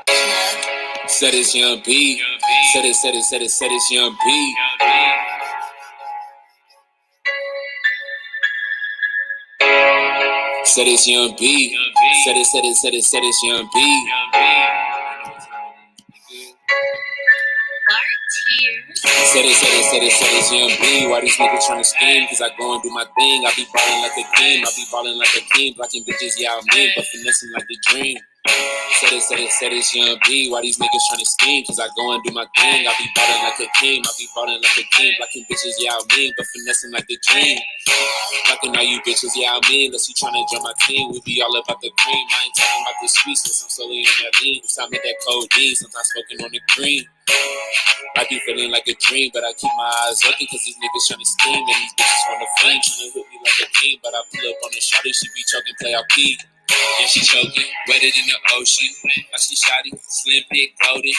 Said it's Young B. Said it's Young B. Said it's Young B. Said it's Young B. Said it's Young B. Why these niggas tryna scheme? Cause I go and do my thing. I be ballin' like a king. I be ballin' like a king. Blocking bitches, yeah, I mean, but finessing like the dream. Said it's Young B. Why these niggas tryna scheme? Cause I go and do my thing. I be ballin' like a king. I be ballin' like a king. Blocking bitches, yeah, I mean, but finessing like the dream. Blocking all you bitches, yeah, I mean, unless you tryna join my team. We be all about the cream. I ain't talking about the sweet since I'm slowly on that lean. Time with that codeine, sometimes smoking on the green. I be feeling like a dream, but I keep my eyes open cause these niggas tryna scheme and these bitches wanna flame, tryna hit me like a king. But I pull up on the shawty, she be choking, play out pee. And she choking, wetter than the ocean. Now she shawty, slim, big, golden.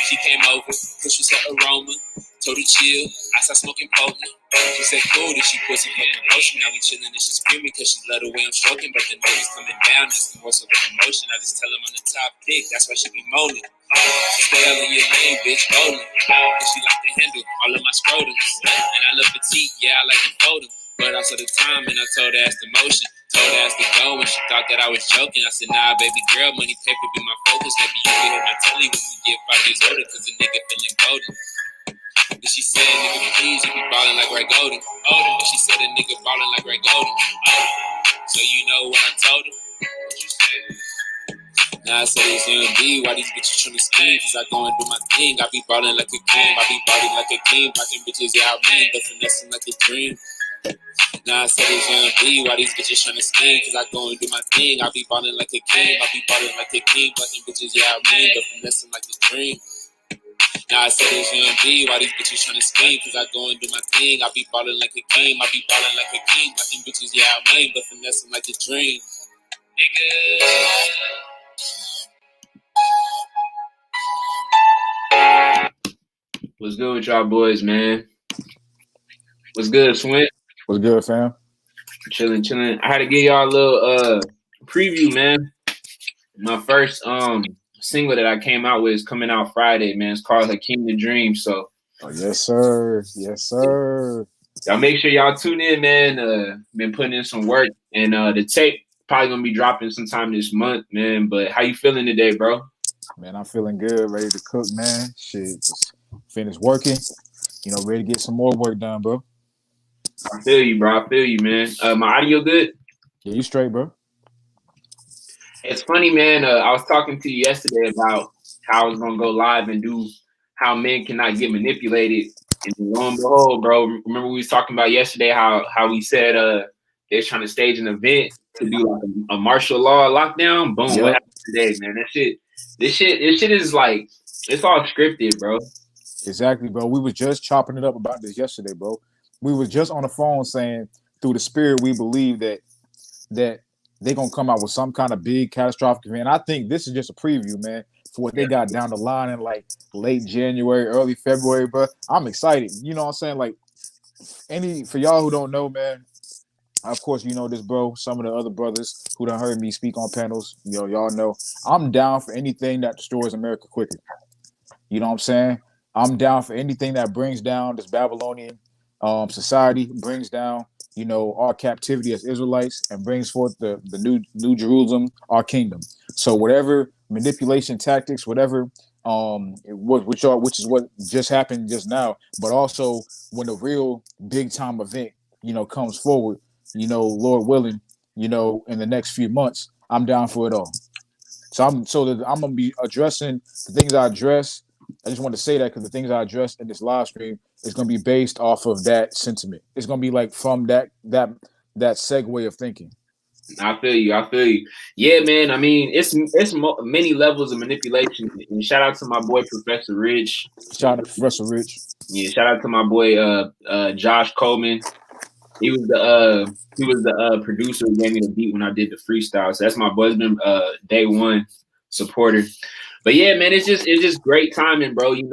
She came over, cause she said aroma. Told her chill, I started smoking potent. She said cool, then she put some fucking potion. Now we chillin' and she screaming cause she love the way I'm stroking. But the niggas coming down, that's the most of the emotion. I just tell them I'm the top pick, that's why she be moaning. Stay all in your lane, bitch, rolling. Cause she like to handle all of my scrotums. And I love petite, yeah, I like to fold them. But I saw the time and I told her that's the motion. Told her that's the go and she thought that I was joking. I said, nah, baby girl, money paper be my focus. Maybe you can hit my telly when we get 5 years older. Cause the nigga feeling golden. And she said, nigga, please, you be ballin' like Ray Golden. And she said, a nigga ballin' like Ray Golden. So you know what I told her? What you said? Now I said it's Young B. Why these bitches tryna scheme? Cause I go and do my thing. I be ballin' like a king. I be ballin' like a king. Blocking bitches, yeah, I mean, but finessing like a dream. Now I said it's Young B. Why these bitches tryna scheme? Cause I go and do my thing. I be ballin' like a king. I be ballin' like a king. Blocking bitches, yeah, I mean, but finessing like a dream. Now I said it's Young B. Why these bitches tryna scheme? Cause I go and do my thing. I be ballin' like a king. I be ballin' like a king. Blocking bitches, yeah, I mean, but finessing like a dream. Nigga. What's good with y'all boys, man? What's good, Swint? What's good, fam? Chilling. I had to give y'all a little preview, man. My first single that I came out with is coming out Friday, man. It's called Hakeem the Dream. So yes, sir. Y'all make sure y'all tune in, man. Been putting in some work. And the tape probably gonna be dropping sometime this month, man. But how you feeling today, bro? Man, I'm feeling good, ready to cook, man. Shit, just finished working. Ready to get some more work done, bro. I feel you, bro. I feel you, man. My audio good? Yeah, you straight, bro. It's funny, man. I was talking to you yesterday about how I was gonna go live and do how men cannot get manipulated. And lo and behold, bro, remember we was talking about yesterday how we said they're trying to stage an event to do like a martial law lockdown. Boom, Yep. What happened today, man? This shit is like it's all scripted, bro. Exactly, bro. We was just chopping it up about this yesterday, bro. We was just on the phone saying through the spirit we believe that they're gonna come out with some kind of big catastrophic event. I think this is just a preview, man, for what they got down the line in like late January, early February, bro. I'm excited. You know what I'm saying? Like for y'all who don't know, man, of course you know this, bro. Some of the other brothers who done heard me speak on panels, y'all know I'm down for anything that destroys America quicker. You know what I'm saying? I'm down for anything that brings down this Babylonian society, brings down, our captivity as Israelites, and brings forth the new Jerusalem, our kingdom. So whatever manipulation tactics, whatever, which is what just happened just now, but also when the real big time event, comes forward, Lord willing, in the next few months, I'm down for it all. So I'm gonna be addressing the things I address. I just want to say that because the things I address in this live stream is going to be based off of that sentiment. It's going to be like from that segue of thinking. I feel you. Yeah, man. I mean, it's many levels of manipulation. And shout out to my boy Professor Rich. Shout out to Professor Rich. Yeah, shout out to my boy Josh Coleman. He was the producer who gave me the beat when I did the freestyle. So that's my boy's been day one supporter. But yeah, man, it's just great timing, bro. In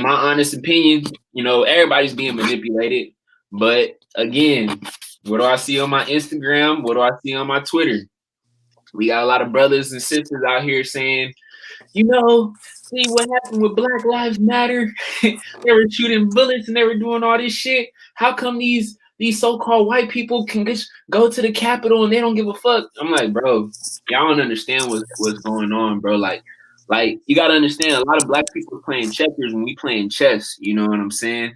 my honest opinion, everybody's being manipulated. But again, what do I see on my Instagram? What do I see on my Twitter? We got a lot of brothers and sisters out here saying See what happened with Black Lives Matter? They were shooting bullets and they were doing all this shit. How come these so-called white people can just go to the Capitol and they don't give a fuck? I'm like, bro, y'all don't understand what's going on, bro. Like you gotta understand, a lot of black people are playing checkers when we playing chess. You know what I'm saying?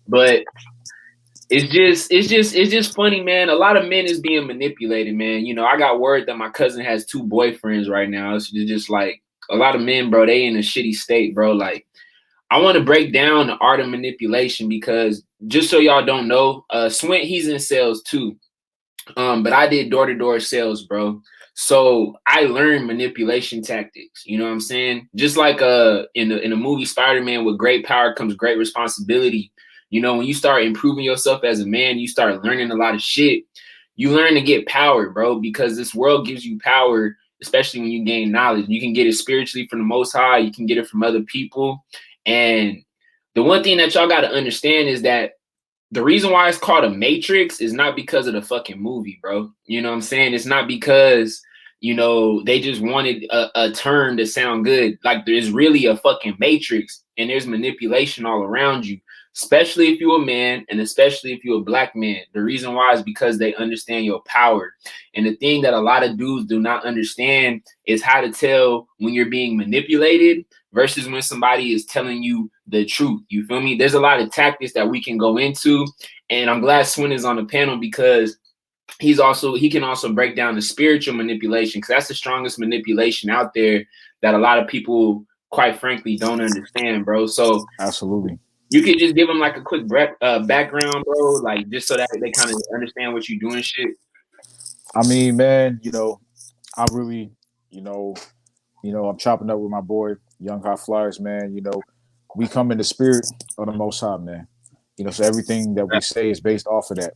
But it's just funny, man. A lot of men is being manipulated, man. I got word that my cousin has 2 boyfriends right now. It's just like a lot of men, bro. They in a shitty state, bro. Like I want to break down the art of manipulation because just so y'all don't know, Swint, he's in sales too. But I did door-to-door sales, bro. So I learned manipulation tactics. You know what I'm saying? Just like in the movie Spider-Man, with great power comes great responsibility. When you start improving yourself as a man, you start learning a lot of shit. You learn to get power, bro, because this world gives you power, especially when you gain knowledge. You can get it spiritually from the Most High. You can get it from other people. And the one thing that y'all got to understand is that the reason why it's called a matrix is not because of the fucking movie, bro. You know what I'm saying? It's not because, they just wanted a term to sound good. Like there's really a fucking matrix and there's manipulation all around you, especially if you're a man and especially if you're a black man. The reason why is because they understand your power. And the thing that a lot of dudes do not understand is how to tell when you're being manipulated versus when somebody is telling you the truth. You feel me? There's a lot of tactics that we can go into. And I'm glad Swin is on the panel because he can also break down the spiritual manipulation, because that's the strongest manipulation out there that a lot of people, quite frankly, don't understand, bro. So Absolutely. you could just give them like a quick background, bro, like just so that they kind of understand what you do and shit. I mean, man, I really, you know, I'm chopping up with my boy, Young Hot Flyers, man. We come in the spirit of the Most High, man. So everything that we say is based off of that.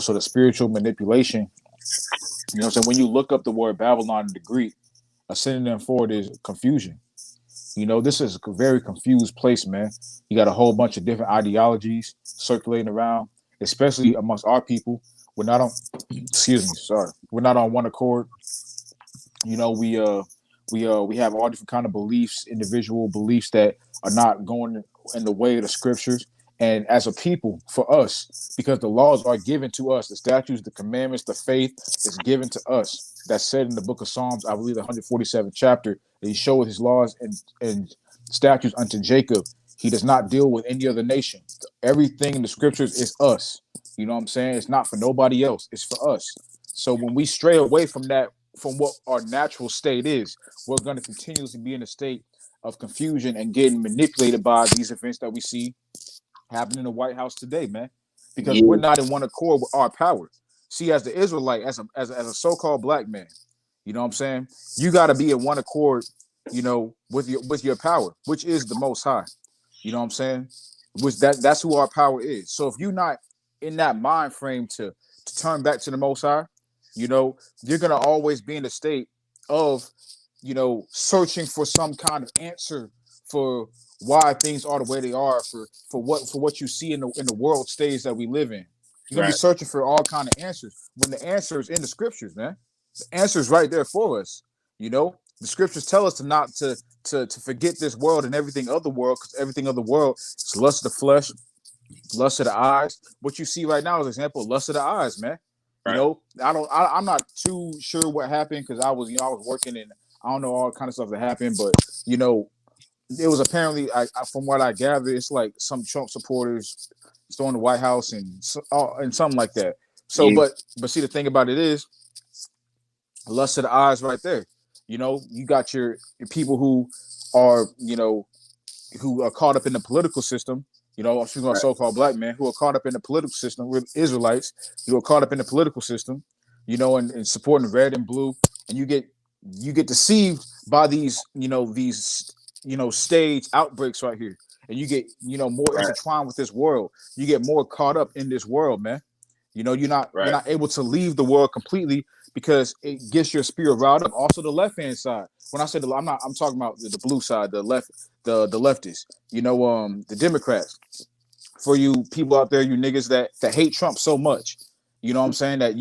So the spiritual manipulation, so when you look up the word Babylon in the Greek, a synonym for it is confusion. This is a very confused place, man. You got a whole bunch of different ideologies circulating around, especially amongst our people. We're not on, excuse me, sorry. We're not on one accord. We have all different kind of beliefs, individual beliefs that are not going in the way of the scriptures. And as a people, for us, because the laws are given to us, the statutes, the commandments, the faith is given to us. That's said in the book of Psalms, I believe the 147th chapter, that he showed his laws and statutes unto Jacob. He does not deal with any other nation. Everything in the scriptures is us. You know what I'm saying? It's not for nobody else. It's for us. So when we stray away from that, from what our natural state is, we're going to continuously be in a state of confusion and getting manipulated by these events that we see happening in the White House today, man. Because Yeah, we're not in one accord with our power. See, as the Israelite, as a so-called black man, you know what I'm saying? You got to be in one accord, with your power, which is the Most High. You know what I'm saying? That's who our power is. So if you're not in that mind frame to turn back to the Most High, you're gonna always be in a state of, searching for some kind of answer for why things are the way they are, for what you see in the world stage that we live in. You're gonna be right, searching for all kind of answers when the answer is in the scriptures, man. The answer is right there for us. The scriptures tell us to not to forget this world and everything of the world, because everything of the world is lust of the flesh, lust of the eyes. What you see right now is an example of lust of the eyes, man. right, I'm not too sure what happened, because I was working, and I don't know all kind of stuff that happened, but it was apparently, from what I gather, it's like some Trump supporters storming the White House and something like that. So, yeah, but see, the thing about it is, lust of the eyes, right there. You got your people who are, who are caught up in the political system. I'm speaking about right, so-called black men who are caught up in the political system, with Israelites who are caught up in the political system, and supporting red and blue, and you get deceived by these stage outbreaks right here, and you get more right, intertwined with this world. You get more caught up in this world, man. You're right, not able to leave the world completely, because it gets your spirit riled up. Also, the left hand side. When I say I'm talking about the blue side, the left, the leftists. The Democrats. For you people out there, you niggas that hate Trump so much, you know what I'm saying, that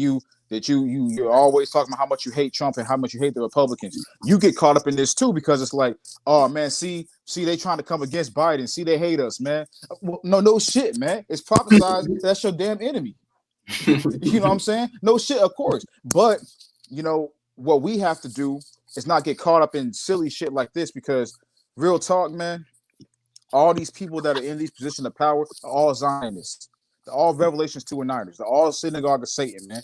that you're always talking about how much you hate Trump and how much you hate the Republicans. You get caught up in this too because it's like, oh man, see they trying to come against Biden. See they hate us, man. Well, no shit, man. It's prophesized that's your damn enemy. You know what I'm saying? No shit, of course. But you know what we have to do is not get caught up in silly shit like this because real talk, man. All these people that are in these positions of power are all Zionists. They're all Revelations 2 and 9ers. They're all synagogue of Satan, man.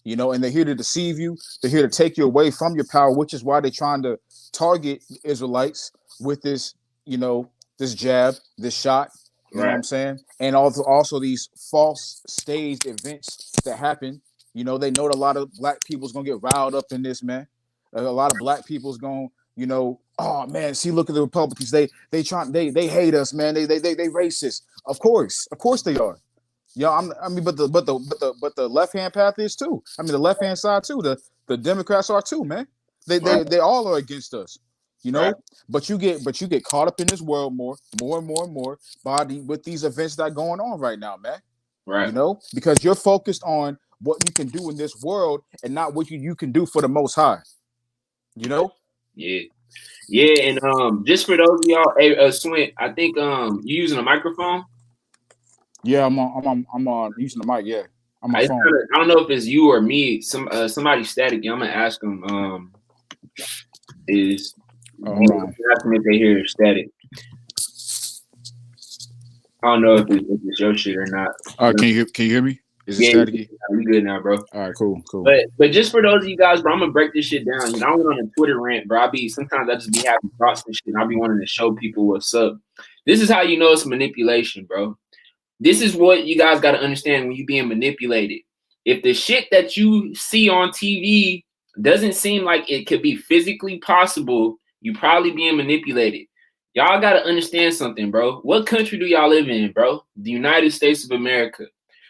You know, and they're here to deceive you. They're here to take you away from your power, which is why they're trying to target Israelites with this, you know, this jab, this shot. You know what I'm saying? And also these false staged events that happen. You know, they know that a lot of black people's gonna get riled up in this, man. A lot of black people's gonna, you know, oh man, see, look at the Republicans. They hate us, man. They racist. Of course they are. Yeah, I mean, but the left hand path is too. I mean, the left hand side too. The Democrats are too, man. They all are against us, you know. Right. But you get caught up in this world more and more with these events that are going on right now, man. Right. You know, because you're focused on what you can do in this world and not what you can do for the Most High. You know. Yeah, and just for those of y'all, hey, Swint, I think you using a microphone. Yeah, I'm on using the mic. Yeah, on my phone. I don't know if it's you or me. Somebody static. I'm gonna ask them. Hold on. Ask them if they hear static. I don't know if it's your shit or not. Can you hear me? Is it staticky? We good now, bro. All right, cool. But just for those of you guys, bro, I'm gonna break this shit down. You know, I went on a Twitter rant, bro. Sometimes I just be having thoughts and shit, and I be wanting to show people what's up. This is how you know it's manipulation, bro. This is what you guys got to understand when you're being manipulated. If the shit that you see on TV doesn't seem like it could be physically possible, you probably being manipulated. Y'all got to understand something, bro. What country do y'all live in, bro? The United States of America.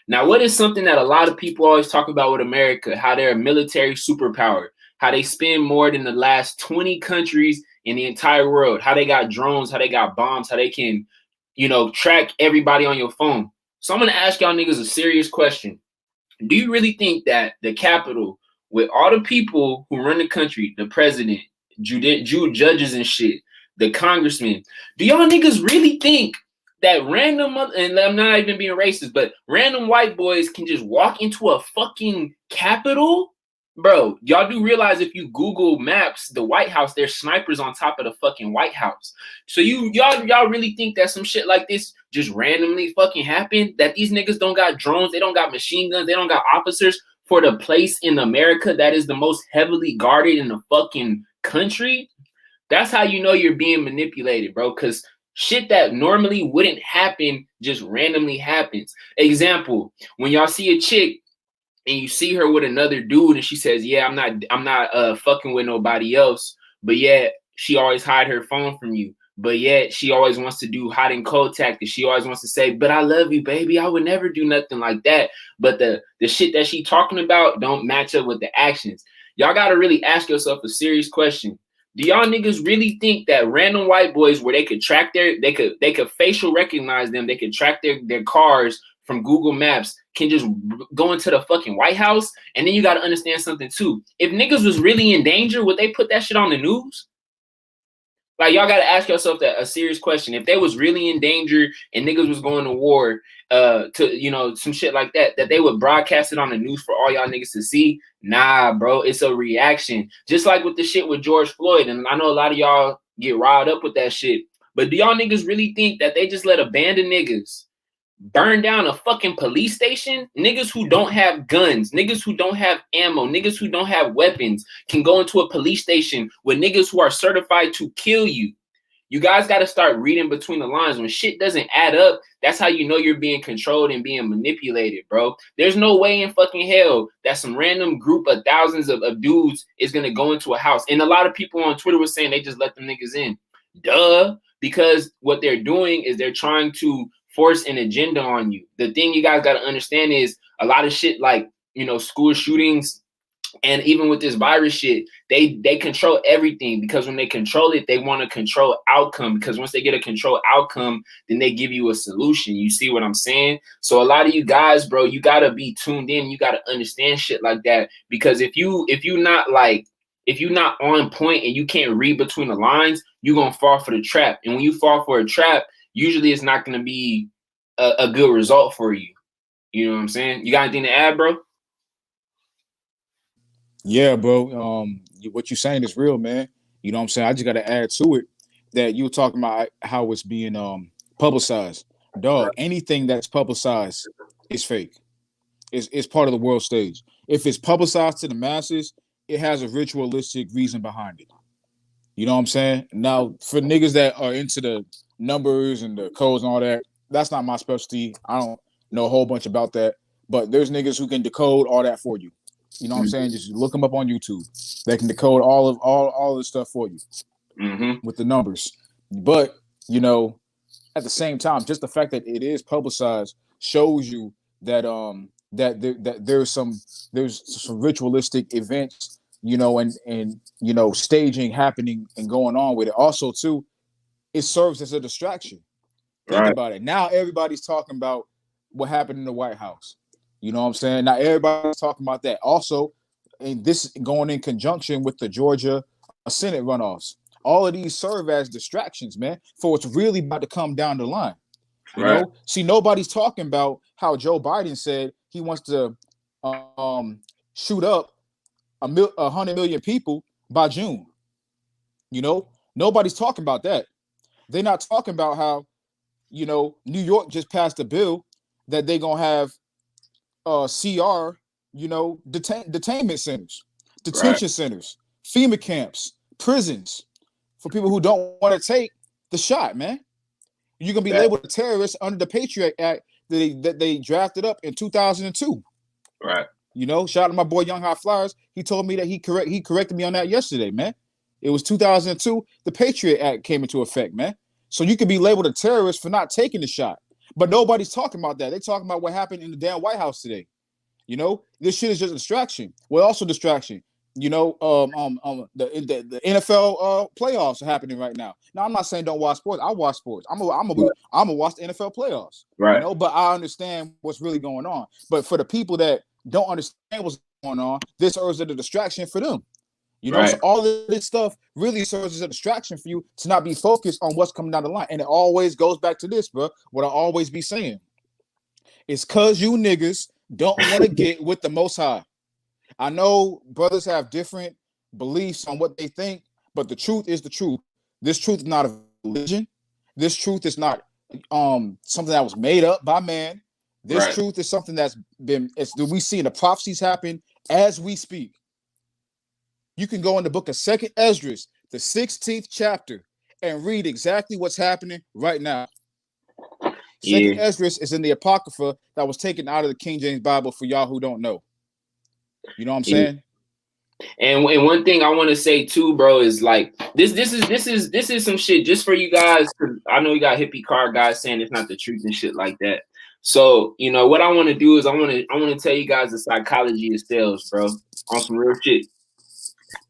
Now, what is something that a lot of people always talk about with America? How they're a military superpower, how they spend more than the last 20 countries in the entire world, how they got drones, how they got bombs, how they can, you know, track everybody on your phone. So I'm going to ask y'all niggas a serious question. Do you really think that the Capitol, with all the people who run the country, the president, judges and shit, the congressmen, do y'all niggas really think that random, and I'm not even being racist, but random white boys can just walk into a fucking Capitol? Bro, y'all do realize if you Google Maps, the White House, there's snipers on top of the fucking White House. So y'all really think that some shit like this just randomly fucking happened? That these niggas don't got drones, they don't got machine guns, they don't got officers for the place in America that is the most heavily guarded in the fucking country? That's how you know you're being manipulated, bro, because shit that normally wouldn't happen just randomly happens. Example, when y'all see a chick and you see her with another dude and she says, yeah, I'm not fucking with nobody else, but yet she always hide her phone from you. But yet she always wants to do hot and cold tactics. She always wants to say, but I love you, baby. I would never do nothing like that. But the shit that she talking about don't match up with the actions. Y'all got to really ask yourself a serious question. Do y'all niggas really think that random white boys where they could track they could facial recognize them, they could track their cars from Google Maps, can just go into the fucking White House? And then you got to understand something too. If niggas was really in danger, would they put that shit on the news? Like, y'all got to ask yourself a serious question. If they was really in danger and niggas was going to war, to, you know, some shit like that they would broadcast it on the news for all y'all niggas to see? Nah, bro, it's a reaction. Just like with the shit with George Floyd. And I know a lot of y'all get riled up with that shit. But do y'all niggas really think that they just let a band of niggas burn down a fucking police station? Niggas who don't have guns, niggas who don't have ammo, niggas who don't have weapons can go into a police station with niggas who are certified to kill you. You guys got to start reading between the lines. When shit doesn't add up, that's how you know you're being controlled and being manipulated, bro. There's no way in fucking hell that some random group of thousands of dudes is going to go into a house. And a lot of people on Twitter were saying they just let them niggas in. Duh. Because what they're doing is they're trying to force an agenda on you. The thing you guys got to understand is a lot of shit like, you know, school shootings, And even with this virus shit, they control everything, because when they control it, they want to control outcome, because once they get a control outcome, then they give you a solution. You see what I'm saying? So a lot of you guys, bro, you got to be tuned in. You got to understand shit like that, because if you're not on point and you can't read between the lines, you're going to fall for the trap. And when you fall for a trap, usually it's not going to be a good result for you. You know what I'm saying? You got anything to add, bro? Yeah, bro. What you're saying is real, man. You know what I'm saying? I just got to add to it that you were talking about how it's being publicized. Dog, anything that's publicized is fake. It's part of the world stage. If it's publicized to the masses, it has a ritualistic reason behind it. You know what I'm saying? Now, for niggas that are into the numbers and the codes and all that, that's not my specialty. I don't know a whole bunch about that. But there's niggas who can decode all that for you. You know what I'm saying? Just look them up on YouTube. They can decode all this stuff for you with the numbers. But, you know, at the same time, just the fact that it is publicized shows you that there's some ritualistic events, you know, and you know, staging happening and going on with it. Also, too, it serves as a distraction. Think about it. Now everybody's talking about what happened in the White House. You know what I'm saying? Now everybody's talking about that. Also, and this going in conjunction with the Georgia Senate runoffs. All of these serve as distractions, man, for what's really about to come down the line. You know, see, nobody's talking about how Joe Biden said he wants to shoot up 100 million people by June. You know, nobody's talking about that. They're not talking about how, you know, New York just passed a bill that they're gonna have CR, you know, detainment centers, detention centers, FEMA camps, prisons for people who don't want to take the shot, man. You're gonna be labeled a terrorist under the Patriot Act that they drafted up in 2002. Right. You know, shout out to my boy Young High Flyers. He told me that he corrected me on that yesterday, man. It was 2002. The Patriot Act came into effect, man. So you could be labeled a terrorist for not taking the shot. But nobody's talking about that. They're talking about what happened in the damn White House today. You know, this shit is just a distraction. Well, also distraction. You know, the NFL playoffs are happening right now. Now, I'm not saying don't watch sports. I watch sports. I'm gonna watch the NFL playoffs. Right. You know, but I understand what's really going on. But for the people that don't understand what's going on, this serves as a distraction for them. You know, so all of this stuff really serves as a distraction for you to not be focused on what's coming down the line. And it always goes back to this, bro. What I always be saying is because you niggas don't want to get with the Most High. I know brothers have different beliefs on what they think, but the truth is the truth. This truth is not a religion. This truth is not something that was made up by man. This truth is something that's been, we see in the prophecies happen as we speak. You can go in the book of 2nd Esdras, the 16th chapter, and read exactly what's happening right now. 2nd Esdras is in the Apocrypha that was taken out of the King James Bible for y'all who don't know. You know what I'm saying? And one thing I want to say too, bro, is like this is some shit just for you guys. I know you got hippie car guys saying it's not the truth and shit like that. So, you know, what I want to do is I want to tell you guys the psychology of sales, bro, on some real shit.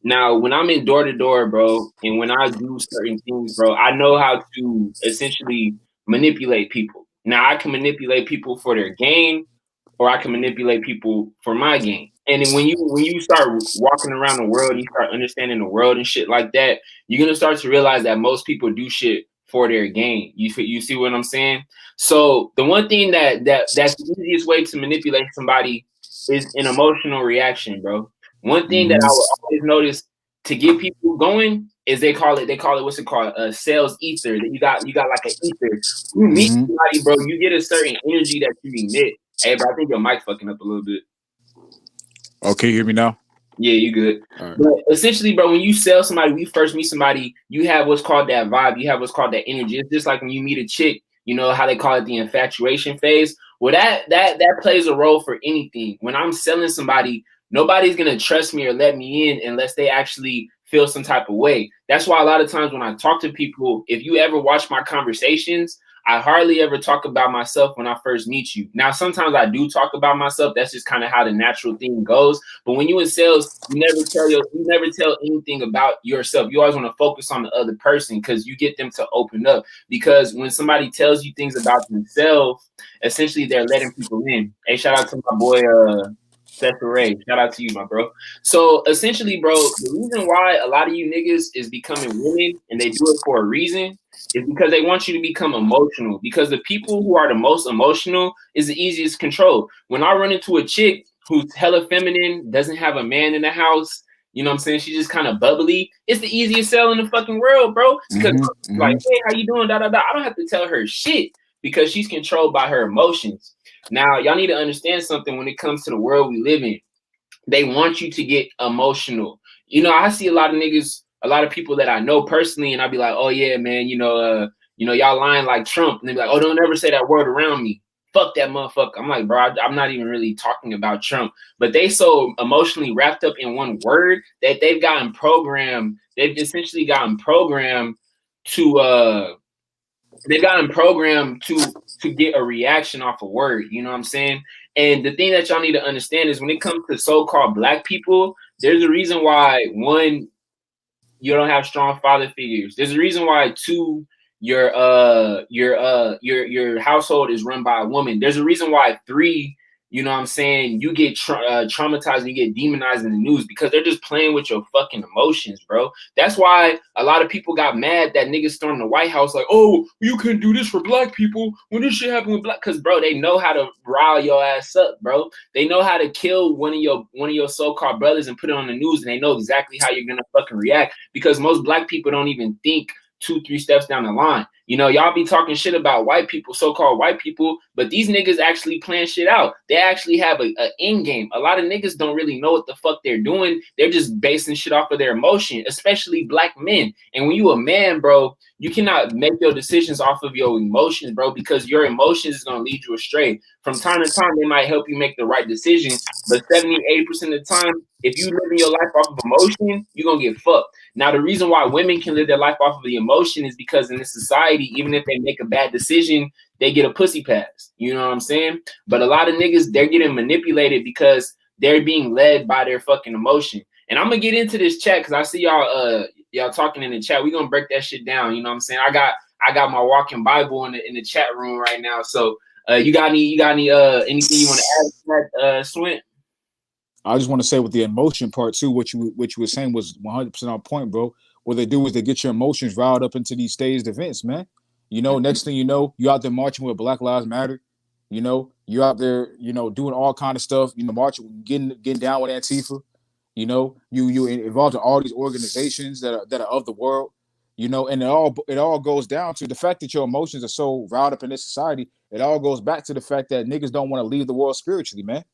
Now, when I'm in door to door, bro, and when I do certain things, bro, I know how to essentially manipulate people. Now, I can manipulate people for their gain, or I can manipulate people for my gain. And then when you start walking around the world, you start understanding the world and shit like that, you're gonna start to realize that most people do shit for their gain. You see what I'm saying? So the one thing that's the easiest way to manipulate somebody is an emotional reaction, bro. One thing that I would always notice to get people going is they call it what's it called? A sales ether. That you got like an ether. You meet somebody, bro, you get a certain energy that you emit. Hey, bro, I think your mic's fucking up a little bit. Okay, you hear me now? Yeah, you good. Right. But essentially, bro, when you sell somebody, when you first meet somebody, you have what's called that vibe. You have what's called that energy. It's just like when you meet a chick, you know how they call it the infatuation phase. Well, that plays a role for anything. When I'm selling somebody, nobody's gonna trust me or let me in unless they actually feel some type of way. That's why a lot of times when I talk to people, if you ever watch my conversations, I hardly ever talk about myself when I first meet you. Now, sometimes I do talk about myself. That's just kind of how the natural thing goes. But when you in sales, you never tell anything about yourself. You always want to focus on the other person because you get them to open up. Because when somebody tells you things about themselves, essentially they're letting people in. Hey, shout out to my boy Seth Ray. Shout out to you, my bro. So essentially, bro, the reason why a lot of you niggas is becoming women and they do it for a reason is because they want you to become emotional. Because the people who are the most emotional is the easiest to control. When I run into a chick who's hella feminine, doesn't have a man in the house, you know what I'm saying? She's just kind of bubbly. It's the easiest sell in the fucking world, bro. Because like, hey, how you doing? Da da da. I don't have to tell her shit because she's controlled by her emotions. Now, y'all need to understand something when it comes to the world we live in. They want you to get emotional. You know, I see a lot of niggas, a lot of people that I know personally, and I'll be like, oh yeah, man, y'all lying like Trump. And they be like, oh, don't ever say that word around me. Fuck that motherfucker. I'm like, bro, I'm not even really talking about Trump. But they so emotionally wrapped up in one word that they've essentially gotten programmed to to get a reaction off a word. You know what I'm saying? And the thing that y'all need to understand is when it comes to so-called black people, there's a reason why, one, you don't have strong father figures. There's a reason why, two, your household is run by a woman. There's a reason why, three, you know what I'm saying, you get traumatized and you get demonized in the news because they're just playing with your fucking emotions, bro. That's why a lot of people got mad that niggas stormed the White House like, oh, you couldn't do this for black people when this shit happened with black, because, bro, they know how to rile your ass up, bro. They know how to kill one of your so-called brothers and put it on the news, and they know exactly how you're gonna fucking react because most black people don't even think 2-3 steps down the line. You know, y'all be talking shit about white people, so-called white people, but these niggas actually plan shit out. They actually have a end game. A lot of niggas don't really know what the fuck they're doing. They're just basing shit off of their emotion, especially black men. And when you a man, bro, you cannot make your decisions off of your emotions, bro, because your emotions is going to lead you astray. From time to time, they might help you make the right decision, but 70-80% of the time, if you living your life off of emotion, you're going to get fucked. Now, the reason why women can live their life off of the emotion is because in this society, even if they make a bad decision, they get a pussy pass. You know what I'm saying? But a lot of niggas, they're getting manipulated because they're being led by their fucking emotion. And I'm going to get into this chat because I see y'all talking in the chat. We're going to break that shit down. You know what I'm saying? I got my walking Bible in the chat room right now. So you got any anything you want to add to that, Swint? I just want to say with the emotion part too, what you were saying was 100% on point, bro. What they do is they get your emotions riled up into these staged events, man. You know, next thing you know, you out there marching with Black Lives Matter. You know, you out there, you know, doing all kind of stuff. You know, marching, getting down with Antifa. You know, you involved in all these organizations that are of the world. You know, and it all goes down to the fact that your emotions are so riled up in this society. It all goes back to the fact that niggas don't want to leave the world spiritually, man.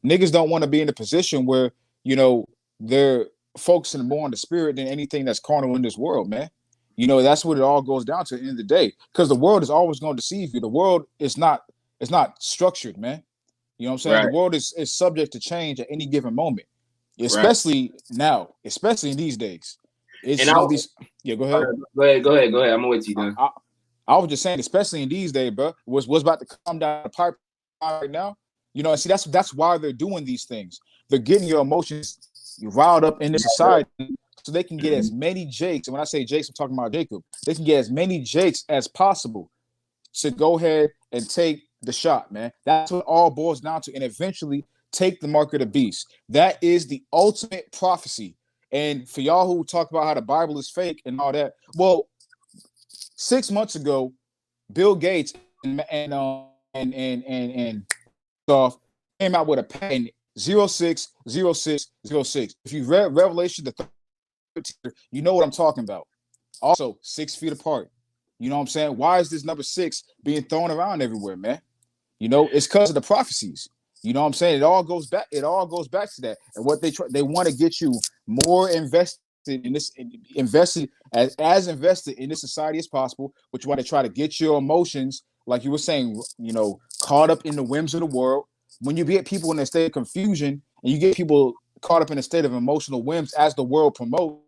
Niggas don't want to be in a position where, you know, they're focusing more on the spirit than anything that's carnal in this world, man. You know, that's what it all goes down to at the end of the day. Because the world is always going to deceive you. The world is not, it's not structured, man. You know what I'm saying? Right. The world is subject to change at any given moment. Especially now, especially in these days. It's gonna be go ahead. Go ahead. I'm gonna wait till you done. I was just saying, especially in these days, bro, what's about to come down the pipe right now. You know, see, that's why they're doing these things. They're getting your emotions riled up in the society so they can get as many Jakes. And when I say Jakes, I'm talking about Jacob. They can get as many Jakes as possible to go ahead and take the shot, man. That's what it all boils down to. And eventually take the mark of the beast. That is the ultimate prophecy. And for y'all who talk about how the Bible is fake and all that, well, 6 months ago, Bill Gates and off came out with a patent 060606. If you read Revelation the 13th, you know what I'm talking about. Also 6 feet apart. You know what I'm saying? Why is this number 6 being thrown around everywhere, man? You know, it's because of the prophecies. You know what I'm saying? It all goes back to that. And what they want to get you more invested in this, invested as invested in this society as possible, which why they try to get your emotions, like you were saying, you know, caught up in the whims of the world. When you get people in a state of confusion and you get people caught up in a state of emotional whims as the world promotes,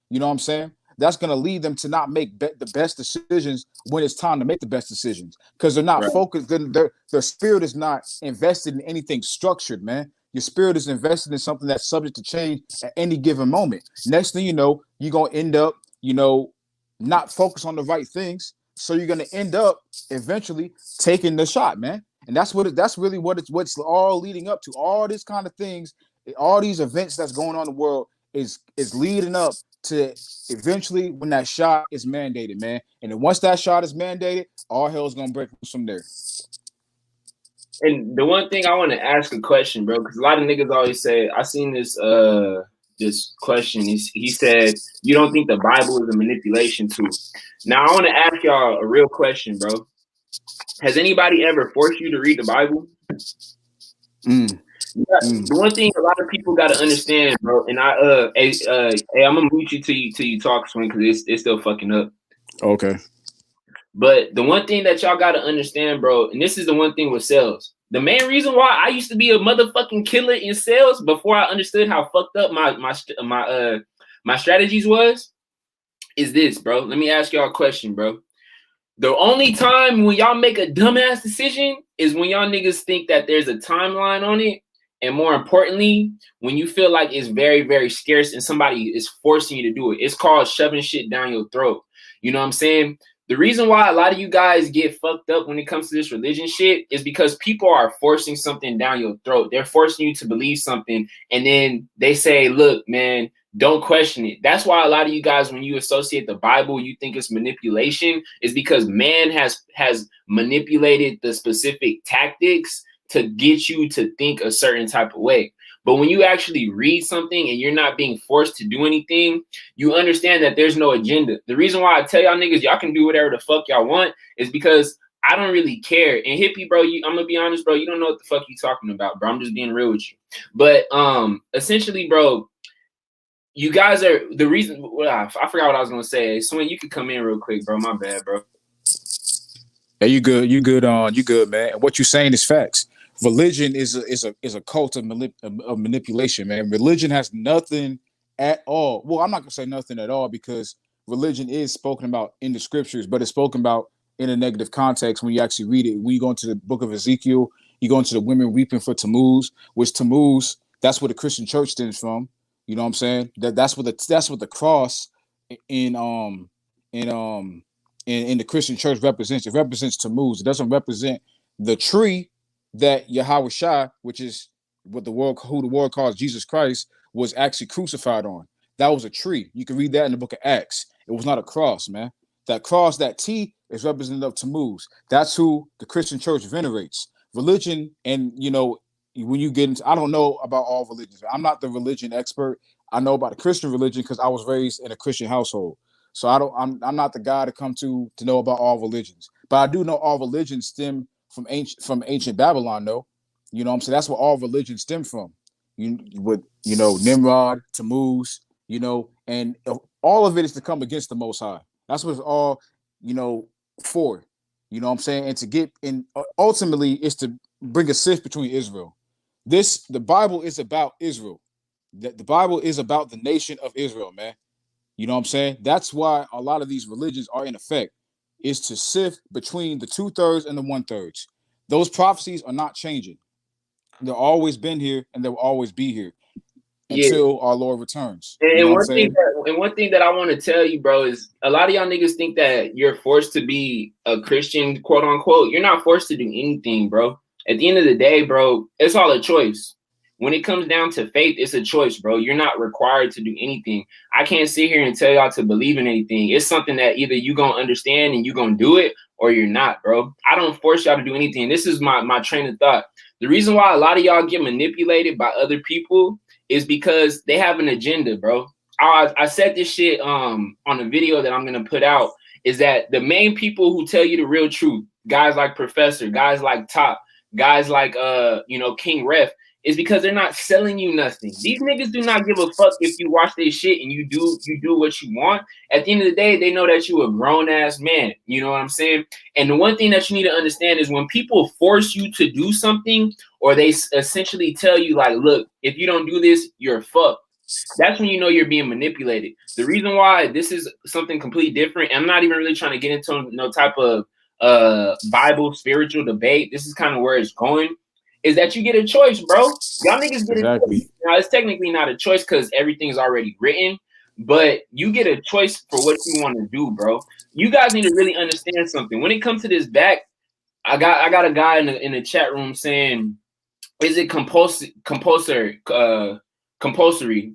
you know what I'm saying? that's going to lead them to not make the best decisions when it's time to make the best decisions, because they're not focused. Their spirit is not invested in anything structured, man. Your spirit is invested in something that's subject to change at any given moment. Next thing you know, you're going to end up, not focus on the right things. So you're going to end up eventually taking the shot, man. And that's really what's all leading up to. All these kind of things, all these events that's going on in the world is leading up to eventually when that shot is mandated, man. And then once that shot is mandated, all hell's gonna break loose from there. And the one thing I want to ask a question, bro, because a lot of niggas always say, I seen this this question. He said, you don't think the Bible is a manipulation tool? Now I want to ask y'all a real question, bro. Has anybody ever forced you to read the Bible? The one thing a lot of people got to understand, bro, and hey, I'm gonna mute you till you talk, Swing, because it's still fucking up. Okay. But the one thing that y'all got to understand, bro, and this is the one thing with sales. The main reason why I used to be a motherfucking killer in sales before I understood how fucked up my strategies was, is this, bro. Let me ask y'all a question, bro. The only time when y'all make a dumbass decision is when y'all niggas think that there's a timeline on it. And more importantly, when you feel like it's very, very scarce and somebody is forcing you to do it. It's called shoving shit down your throat. You know what I'm saying? The reason why a lot of you guys get fucked up when it comes to this religion shit is because people are forcing something down your throat. They're forcing you to believe something. And then they say, look, man, don't question it. That's why a lot of you guys, when you associate the Bible, you think it's manipulation, is because man has manipulated the specific tactics to get you to think a certain type of way. But when you actually read something and you're not being forced to do anything, you understand that there's no agenda. The reason why I tell y'all niggas y'all can do whatever the fuck y'all want is because I don't really care. And Hippie, bro, I'm gonna be honest, bro, you don't know what the fuck you talking about, bro. I'm just being real with you. But essentially, bro, you guys are the reason. Well, I forgot what I was gonna say. Swin, you could come in real quick, bro. My bad, bro. Hey, you good, man. And what you're saying is facts. Religion is a cult of manipulation, man. Religion has nothing at all. Well, I'm not gonna say nothing at all, because religion is spoken about in the scriptures, but it's spoken about in a negative context when you actually read it. When you go into the book of Ezekiel, you go into the women weeping for Tammuz, which Tammuz, that's where the Christian church stems from. You know what I'm saying? That's what the cross in the Christian church represents. It represents Tammuz. It doesn't represent the tree that Yahweh Shai, which is who the world calls Jesus Christ, was actually crucified on. That was a tree. You can read that in the book of Acts. It was not a cross, man. That cross, that T, is representative of Tammuz. That's who the Christian church venerates. Religion, and when you get into, I don't know about all religions. I'm not the religion expert. I know about the Christian religion because I was raised in a Christian household. So I'm not the guy to come to know about all religions. But I do know all religions stem from ancient Babylon, though. You know what I'm saying? That's where all religions stem from. Nimrod, Tammuz, and all of it is to come against the Most High. That's what it's all, for. You know what I'm saying? And to get in, ultimately, is to bring a sift between Israel. The Bible is about Israel. The Bible is about the nation of Israel, man. You know what I'm saying? That's why a lot of these religions are in effect, is to sift between the 2/3 and the 1/3. Those prophecies are not changing. They've always been here, and they'll always be here until our Lord returns. And one thing that I want to tell you, bro, is a lot of y'all niggas think that you're forced to be a Christian, quote unquote. You're not forced to do anything, bro. At the end of the day, bro, it's all a choice. When it comes down to faith, it's a choice, bro. You're not required to do anything. I can't sit here and tell y'all to believe in anything. It's something that either you gonna understand and you gonna do it, or you're not, bro. I don't force y'all to do anything. This is my train of thought. The reason why a lot of y'all get manipulated by other people is because they have an agenda, bro. I said this shit on a video that I'm gonna put out, is that the main people who tell you the real truth, guys like Professor, guys like Top, guys like King Ref, is because they're not selling you nothing. These niggas do not give a fuck if you watch their shit and you do what you want. At the end of the day, they know that you a grown ass man. You know what I'm saying? And the one thing that you need to understand is when people force you to do something, or they essentially tell you like, look, if you don't do this, you're fucked. That's when you know you're being manipulated. The reason why this is something completely different, and I'm not even really trying to get into no type of Bible spiritual debate. This is kind of where it's going, is that you get a choice, bro. Y'all niggas get a choice. Exactly. Now it's technically not a choice because everything's already written, but you get a choice for what you want to do, bro. You guys need to really understand something. When it comes to this back, I got a guy in the chat room saying, is it compulsory?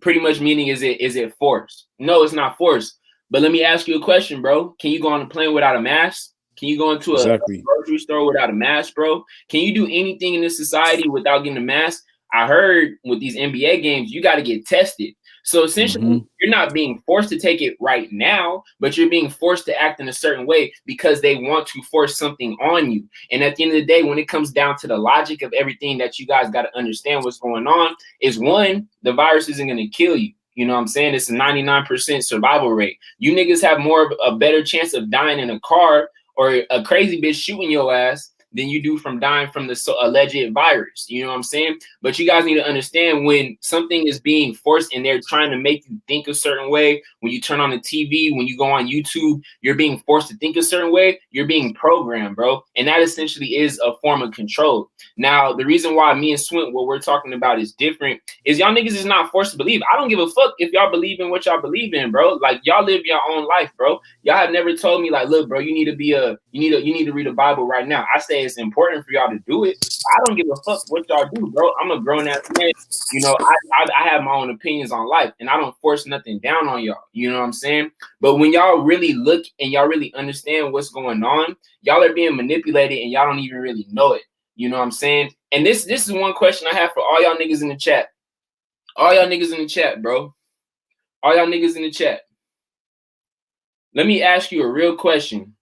Pretty much meaning is it forced? No, it's not forced. But let me ask you a question, bro. Can you go on a plane without a mask? Can you go into a grocery store without a mask, bro? Can you do anything in this society without getting a mask? I heard with these NBA games, you got to get tested. So essentially, you're not being forced to take it right now, but you're being forced to act in a certain way because they want to force something on you. And at the end of the day, when it comes down to the logic of everything that you guys got to understand what's going on, is one, the virus isn't going to kill you. You know what I'm saying? It's a 99% survival rate. You niggas have more of a better chance of dying in a car or a crazy bitch shooting your ass than you do from dying from the alleged virus. You know what I'm saying? But you guys need to understand, when something is being forced and they're trying to make you think a certain way, when you turn on the TV, when you go on YouTube, you're being forced to think a certain way, you're being programmed, bro. And that essentially is a form of control. Now, the reason why me and Swint, what we're talking about is different, is y'all niggas is not forced to believe. I don't give a fuck if y'all believe in what y'all believe in, bro. Like, y'all live your own life, bro. Y'all have never told me, like, look, bro, you need to read a Bible right now. I say it's important for y'all to do it. I don't give a fuck what y'all do, bro. I'm a grown ass man. You know, I have my own opinions on life, and I don't force nothing down on y'all. You know what I'm saying? But when y'all really look and y'all really understand what's going on, y'all are being manipulated and y'all don't even really know it. You know what I'm saying? And this is one question I have for all y'all niggas in the chat. All y'all niggas in the chat, bro. All y'all niggas in the chat. Let me ask you a real question.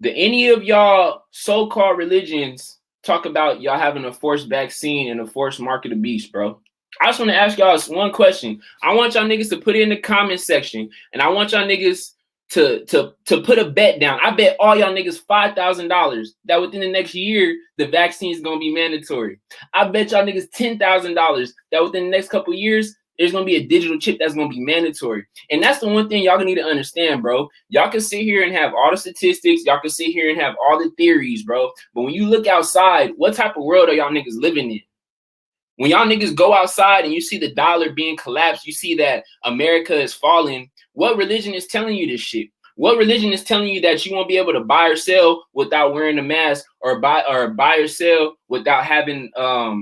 Do any of y'all so-called religions talk about y'all having a forced vaccine and a forced mark of the beast, bro? I just want to ask y'all one question. I want y'all niggas to put it in the comment section, and I want y'all niggas to put a bet down. I bet all y'all niggas $5,000 that within the next year the vaccine is gonna be mandatory. I bet y'all niggas $10,000 that within the next couple years there's gonna be a digital chip that's gonna be mandatory. And that's the one thing y'all gonna need to understand, bro. Y'all can sit here and have all the statistics, y'all can sit here and have all the theories, bro. But when you look outside, what type of world are y'all niggas living in? When y'all niggas go outside and you see the dollar being collapsed, you see that America is falling, what religion is telling you this shit? What religion is telling you that you won't be able to buy or sell without wearing a mask, or buy or sell without having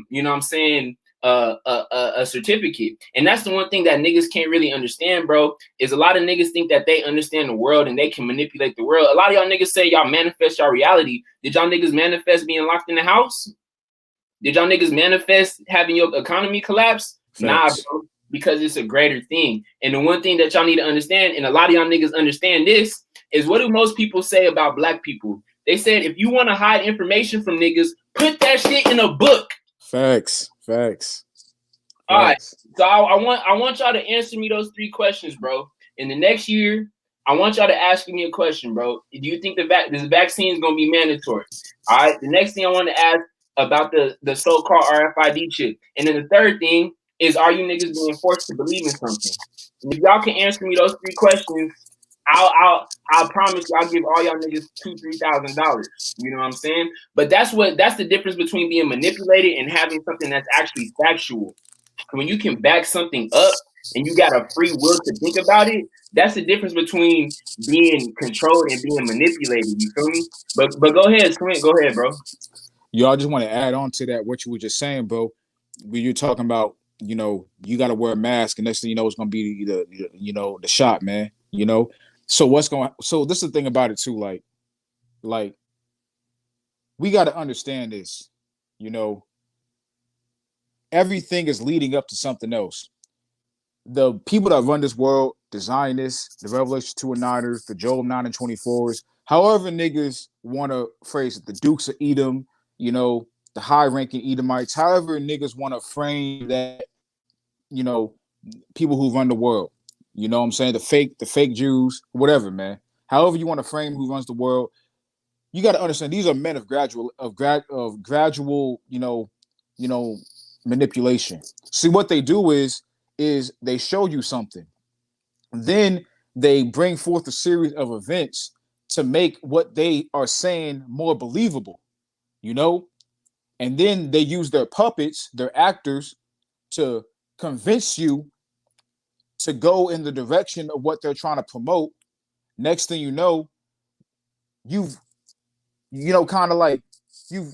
you know what I'm saying, a certificate? And that's the one thing that niggas can't really understand, bro, is a lot of niggas think that they understand the world and they can manipulate the world. A lot of y'all niggas say y'all manifest y'all reality. Did y'all niggas manifest being locked in the house? Did y'all niggas manifest having your economy collapse? Facts. Nah, bro, because it's a greater thing. And the one thing that y'all need to understand, and a lot of y'all niggas understand this, is what do most people say about black people? They said, if you want to hide information from niggas, put that shit in a book. Facts. All right. So I want y'all to answer me those 3 questions, bro. In the next year, I want y'all to ask me a question, bro. Do you think this vaccine is gonna be mandatory? All right. The next thing I want to ask about the so-called RFID chip. And then the third thing is, are you niggas being forced to believe in something? And if y'all can answer me those 3 questions, I'll promise you I'll give all y'all niggas $2,000-$3,000. You know what I'm saying? But that's the difference between being manipulated and having something that's actually factual. When you can back something up and you got a free will to think about it, that's the difference between being controlled and being manipulated. You feel me? But go ahead, Swint. Go ahead, bro. Yo, I just want to add on to that what you were just saying, bro. When you're talking about, you know, you got to wear a mask, and next thing you know, it's gonna be the shot, man. You know, so this is the thing about it too, like we got to understand this. You know, everything is leading up to something else. The people that run this world, the Zionists, the Revelation 2 and 9ers, the Joel 9 and 24s, however niggas want to phrase it, the Dukes of Edom, you know, the high-ranking Edomites, however niggas want to frame that, you know, people who run the world, you know what I'm saying, the fake Jews, whatever, man. However you want to frame who runs the world, you got to understand these are men of gradual, you know, manipulation. See, what they do is is they show you something. Then they bring forth a series of events to make what they are saying more believable, you know? And then they use their puppets, their actors, to convince you to go in the direction of what they're trying to promote. Next thing you know, you've kind of like you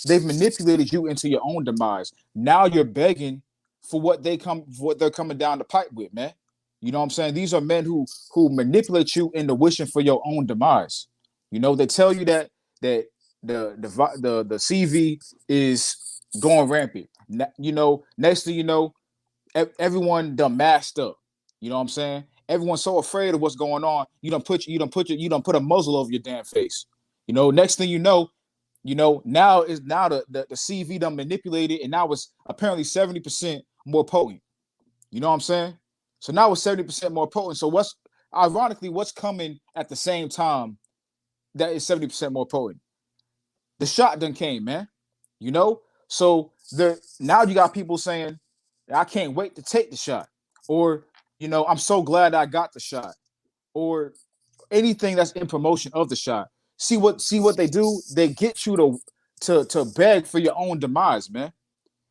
they've manipulated you into your own demise. Now you're begging for what they're coming down the pipe with, man. You know what I'm saying? These are men who manipulate you into wishing for your own demise. You know, they tell you that the CV is going rampant. You know, next thing you know, everyone done masked up. You know what I'm saying? Everyone's so afraid of what's going on. You don't put a muzzle over your damn face. You know, next thing you know, now the CV done manipulated, and now it's apparently 70% more potent. You know what I'm saying? So now it's 70% more potent. So what's coming at the same time that is 70% more potent? The shot done came, man. You know? So now you got people saying, I can't wait to take the shot. Or, I'm so glad I got the shot. Or anything that's in promotion of the shot. See what they do? They get you to beg for your own demise, man.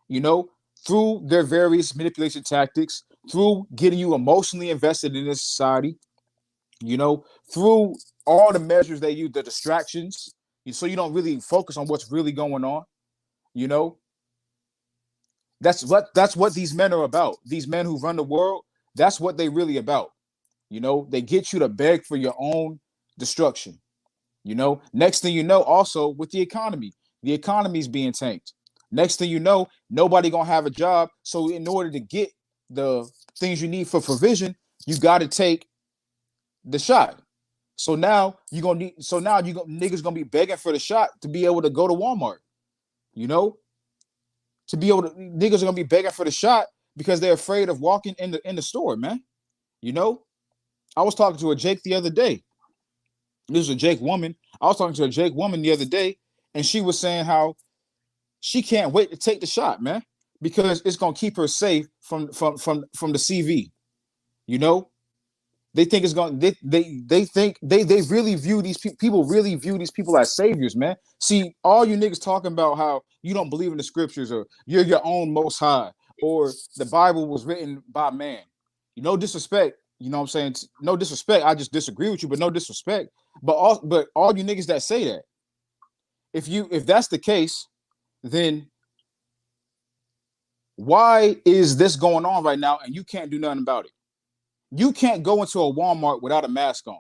You know, through their various manipulation tactics, through getting you emotionally invested in this society, through all the measures they use, the distractions, so you don't really focus on what's really going on. That's what these men are about. These men who run the world, that's what they really about. They get you to beg for your own destruction. Next thing you know, also with the economy is being tanked. Next thing you know, nobody gonna have a job. So in order to get the things you need for provision, you got to take the shot. So now niggas gonna be begging for the shot to be able to go to Walmart. To be able to, niggas are gonna be begging for the shot because they're afraid of walking in the store, man. I was talking to a Jake the other day. This is a Jake woman. I was talking to a Jake woman the other day, and she was saying how she can't wait to take the shot, man, because it's gonna keep her safe from the CV. They think it's going. They think they really view these people really view these people as saviors, man. See, all you niggas talking about how you don't believe in the scriptures, or you're your own most high, or the Bible was written by man. No disrespect, you know what I'm saying? No disrespect. I just disagree with you, but no disrespect. But all you niggas that say that, if that's the case, then why is this going on right now and you can't do nothing about it? You can't go into a Walmart without a mask on.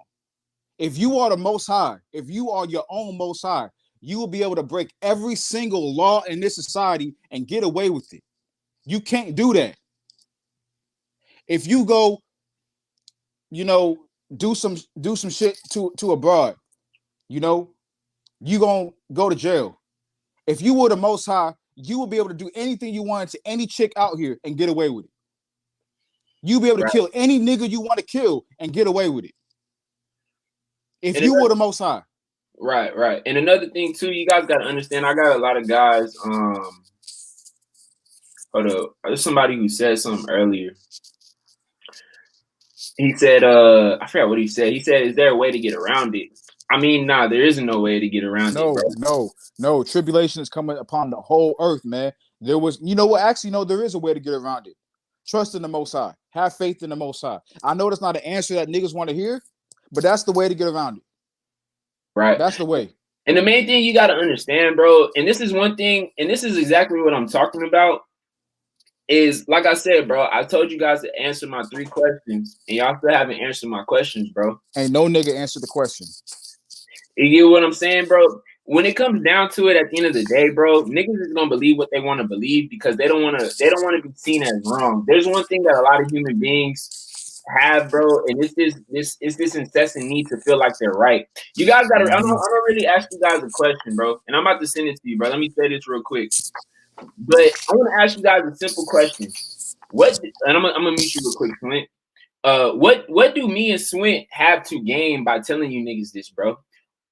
If you are the most high, if you are your own most high, you will be able to break every single law in this society and get away with it. You can't do that. If you go, do some shit to abroad, you gonna go to jail. If you were the most high, you will be able to do anything you wanted to any chick out here and get away with it. You'll be able to kill any nigga you want to kill and get away with it. If you were the most high. Right. And another thing too, you guys gotta understand, I got a lot of guys, hold up. There's somebody who said something earlier. He said, I forgot what he said. He said, is there a way to get around it? I mean, nah, there isn't no way to get around it, bro. No. Tribulation is coming upon the whole earth, man. There was, actually, no, there is a way to get around it. Trust in the Most High. Have faith in the Most High. I know that's not an answer that niggas want to hear, but that's the way to get around it. Right. That's the way. And the main thing you got to understand, bro, and this is one thing, and this is exactly what I'm talking about, is, like I said, bro, I told you guys to answer my 3 questions, and y'all still haven't answered my questions, bro. Ain't no nigga answered the question. You get what I'm saying, bro? When it comes down to it, at the end of the day, bro, niggas is gonna believe what they want to believe because they don't want to be seen as wrong. There's one thing that a lot of human beings have, bro, and it's this incessant need to feel like they're right. You guys gotta. I'm gonna really ask you guys a question, bro, and I'm about to send it to you, bro. Let me say this real quick, but I want to ask you guys a simple question. And I'm gonna meet you real quick, Swint. What do me and Swint have to gain by telling you niggas this, bro?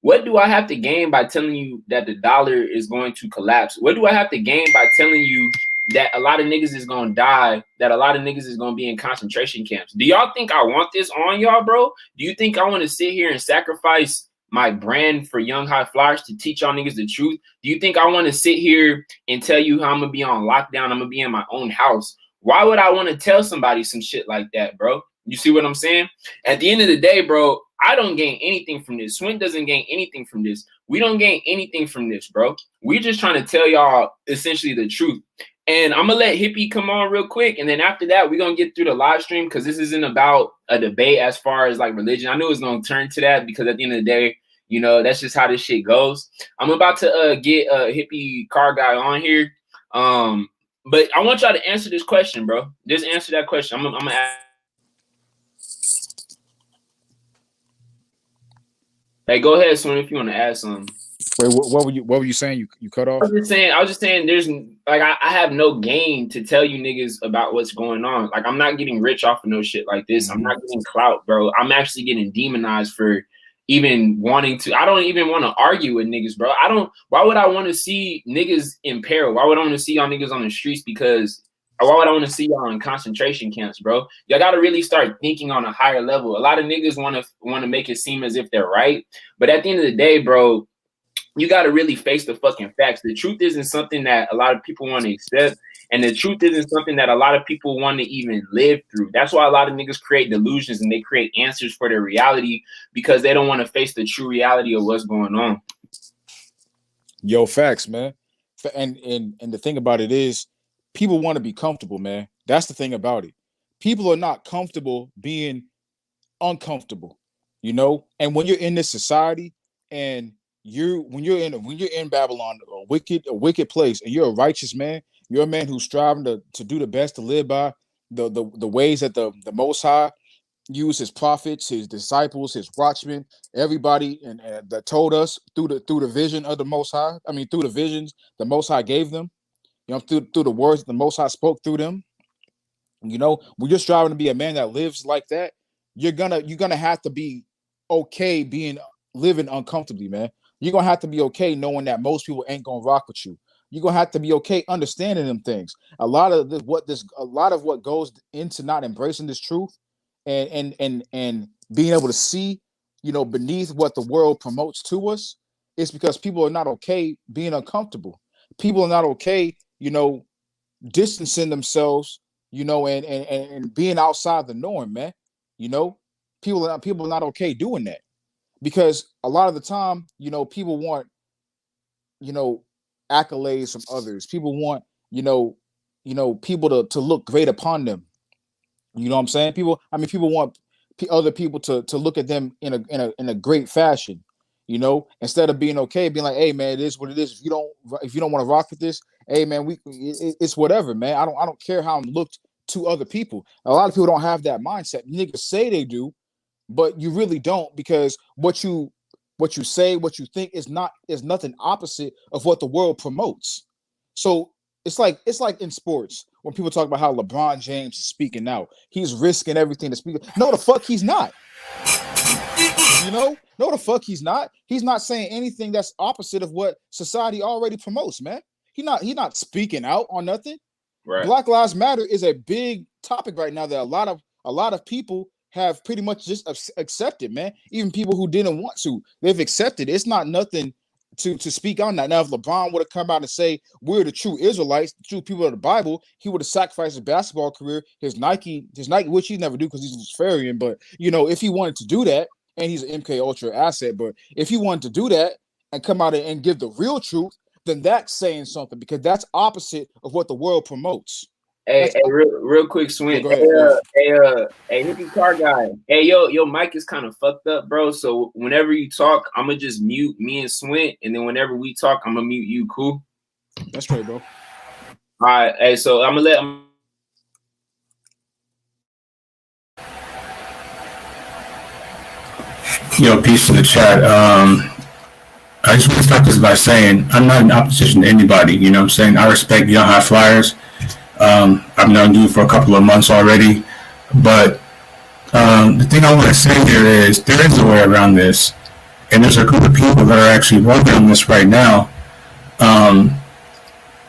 What do I have to gain by telling you that the dollar is going to collapse? What do I have to gain by telling you that a lot of niggas is gonna die, that a lot of niggas is gonna be in concentration camps. Do y'all think I want this on y'all, bro? Do you think I want to sit here and sacrifice my brand for Young High Flyers to teach y'all niggas the truth? Do you think I want to sit here and tell you how I'm gonna be on lockdown? I'm gonna be in my own house. Why would I want to tell somebody some shit like that, bro? You see what I'm saying? At the end of the day, bro, I don't gain anything from this. Swint doesn't gain anything from this. We don't gain anything from this, bro. We're just trying to tell y'all essentially the truth. And I'm going to let Hippie come on real quick. And then after that, we're going to get through the live stream because this isn't about a debate as far as like religion. I knew it was going to turn to that because at the end of the day, you know, that's just how this shit goes. I'm about to get Hippie Car Guy on here. But I want y'all to answer this question, bro. Just answer that question. I'm going to ask. Hey, go ahead, Swin, if you want to add something. Wait, what were you saying? You cut off? I was just saying there's like I have no gain to tell you niggas about what's going on. Like I'm not getting rich off of no shit like this. I'm not getting clout, bro. I'm actually getting demonized for even wanting to. I don't even want to argue with niggas, bro. Why would I want to see niggas in peril? Why would I want to see y'all niggas on the streets? Because why would I want to see y'all in concentration camps, bro? Y'all got to really start thinking on a higher level. A lot of niggas want to make it seem as if they're right. But at the end of the day, bro, you got to really face the fucking facts. The truth isn't something that a lot of people want to accept. And the truth isn't something that a lot of people want to even live through. That's why a lot of niggas create delusions and they create answers for their reality because they don't want to face the true reality of what's going on. Yo, facts, man. And the thing about it is, people want to be comfortable, man. That's the thing about it. People are not comfortable being uncomfortable, you know? And when you're in this society and when you're in Babylon, a wicked place, and you're a righteous man, you're a man who's striving to do the best, to live by the ways that the Most High used his prophets, his disciples, his watchmen, everybody and that told us through the vision of the Most High. I mean, through the visions the Most High gave them. You know, through the words the Most High spoke through them. You know, when you're striving to be a man that lives like that, you're gonna have to be okay living uncomfortably, man. You're gonna have to be okay knowing that most people ain't gonna rock with you. You're gonna have to be okay understanding them things. A lot of what goes into not embracing this truth and being able to see, you know, beneath what the world promotes to us, is because people are not okay being uncomfortable. People are not okay, you know, distancing themselves, you know, and being outside the norm, man. You know, people are not okay doing that because a lot of the time, you know, people want, you know, accolades from others. People want, you know, people to look great upon them. You know what I'm saying? People want other people to look at them in a great fashion. You know, instead of being okay, being like, hey man, it is what it is. If you don't want to rock with this, hey man, it's whatever, man. I don't care how I'm looked to other people. A lot of people don't have that mindset. Niggas say they do, but you really don't, because what you say, what you think is nothing opposite of what the world promotes. So it's like in sports when people talk about how LeBron James is speaking out. He's risking everything to speak. No, the fuck he's not. You know? No, the fuck he's not. He's not saying anything that's opposite of what society already promotes, man. He's not speaking out on nothing. Right. Black Lives Matter is a big topic right now that a lot of people have pretty much just accepted, man. Even people who didn't want to, they've accepted. It's not nothing to speak on that. Now, if LeBron would have come out and say we're the true Israelites, the true people of the Bible, he would have sacrificed his basketball career, his Nike, which he never do because he's a Luciferian. But you know, if he wanted to do that, and he's an MK Ultra asset, but if he wanted to do that and come out and give the real truth, then that's saying something, because that's opposite of what the world promotes. Hey, real quick, Swin. Go ahead. Hey, hippie car guy. Hey, your mic is kind of fucked up, bro. So whenever you talk, I'm gonna just mute me and Swin, and then whenever we talk, I'm gonna mute you. Cool? That's straight, bro. All right. Hey, so I'm gonna let him. Yo, peace in the chat. I just want to start this by saying I'm not in opposition to anybody. You know what I'm saying? I respect Young High Flyers. I've known you for a couple of months already. But the thing I want to say here is there is a way around this. And there's a group of people that are actually working on this right now.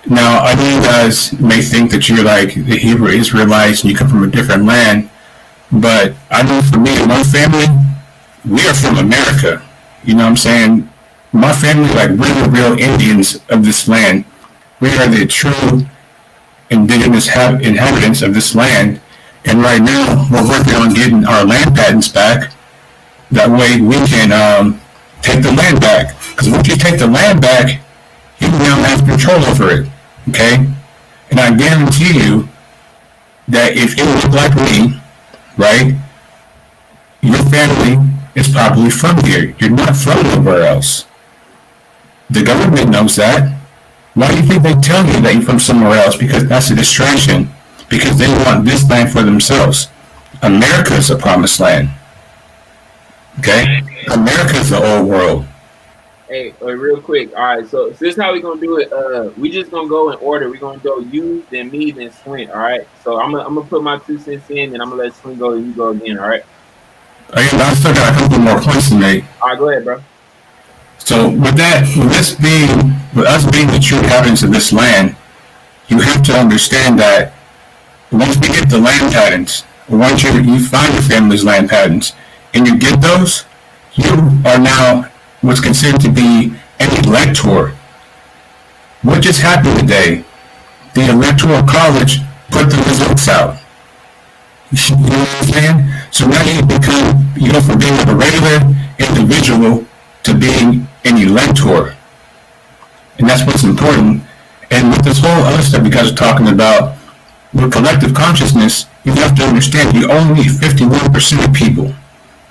Now, I know you guys may think that you're like the Hebrew Israelites and you come from a different land, but I know for me and my family, we are from America. You know what I'm saying? My family, like, we're the real Indians of this land. We are the true indigenous inhabitants of this land. And right now, we're working on getting our land patents back. That way we can take the land back. Because once you take the land back, you now have control over it. Okay? And I guarantee you that if you look like me, right, your family is probably from here. You're not from nowhere else. The government knows that. Why do you think they tell you that you're from somewhere else? Because that's a distraction. Because they want this land for themselves. America is the promised land. Okay? America is the old world. Hey, real quick. All right, so this is how we gonna do it. We just gonna go in order. We're gonna go you, then me, then Swin. All right. So I'm gonna put my 2 cents in, and I'm gonna let Swin go, and you go again. All right. I still got a couple more points to make. All right, go ahead, bro. So with us being the true inhabitants of this land, you have to understand that once we get the land patents, once you find your family's land patents, and you get those, you are now what's considered to be an elector. What just happened today? The Electoral College put the results out. You know what I'm saying? So now you go from being a regular individual to being an elector. And that's what's important. And with this whole other stuff you guys are talking about, with collective consciousness, you have to understand you only need 51% of people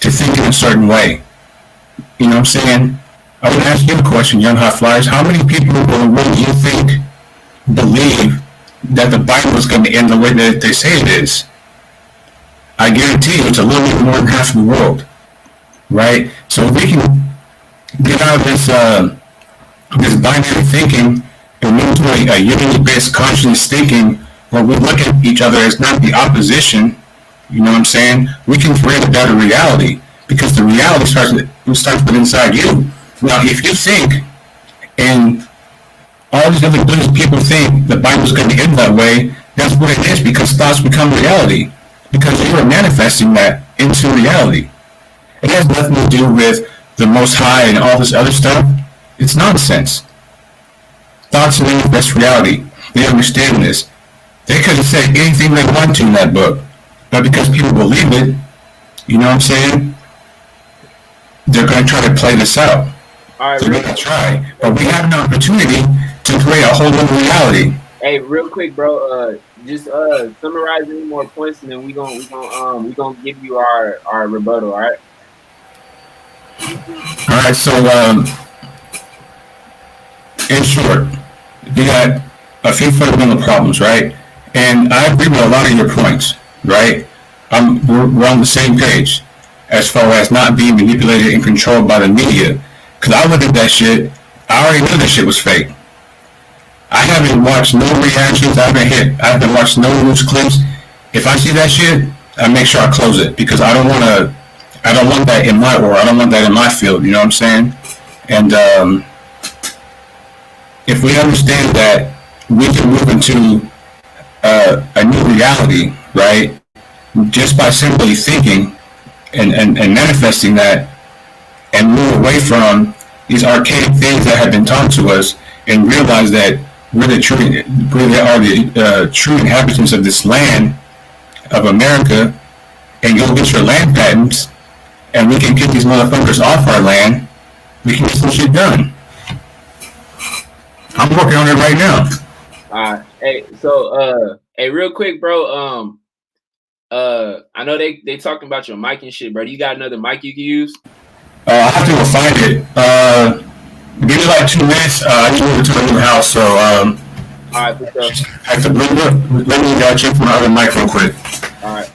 to think in a certain way. You know what I'm saying? I would ask you a question, Young Hot Flyers. How many people in the world do you think believe that the Bible is going to end the way that they say it is? I guarantee you it's a little bit more than half of the world. Right? So if we can get out of this binary thinking and move to a unity-based conscious thinking where we look at each other as not the opposition, you know what I'm saying? We can create a better reality because the reality starts with inside you. Now, if you think, and all these other good people think the Bible's going to end that way, that's what it is because thoughts become reality. Because you are manifesting that into reality. It has nothing to do with the Most High and all this other stuff. It's nonsense. Thoughts manifest reality. They understand this. They could have said anything they want to in that book. But because people believe it, you know what I'm saying? They're going to try to play this out. All right, they're going to try. But we have an opportunity to create a whole new reality. Hey, real quick, bro. Just summarize any more points, and then we gonna give you our rebuttal. All right. All right. So, in short, you got a few fundamental problems, right? And I agree with a lot of your points, right? We're on the same page as far as not being manipulated and controlled by the media. Because I look at that shit, I already knew that shit was fake. I haven't watched no reactions. I haven't watched no news clips. If I see that shit, I make sure I close it because I don't want that in my aura. I don't want that in my field. You know what I'm saying? And if we understand that we can move into a new reality, right? Just by simply thinking and manifesting that, and move away from these archaic things that have been taught to us, and realize that we are the true inhabitants of this land of America, and go get your land patents, and we can get these motherfuckers off our land. We can get some shit done. I'm working on it right now. Hey, so hey, real quick, bro. I know they talking about your mic and shit, bro. You got another mic you can use? I have to go find it. Give me like 2 minutes. I just moved to a new house, so all right, for sure. I have to let me check my other mic real quick. All right.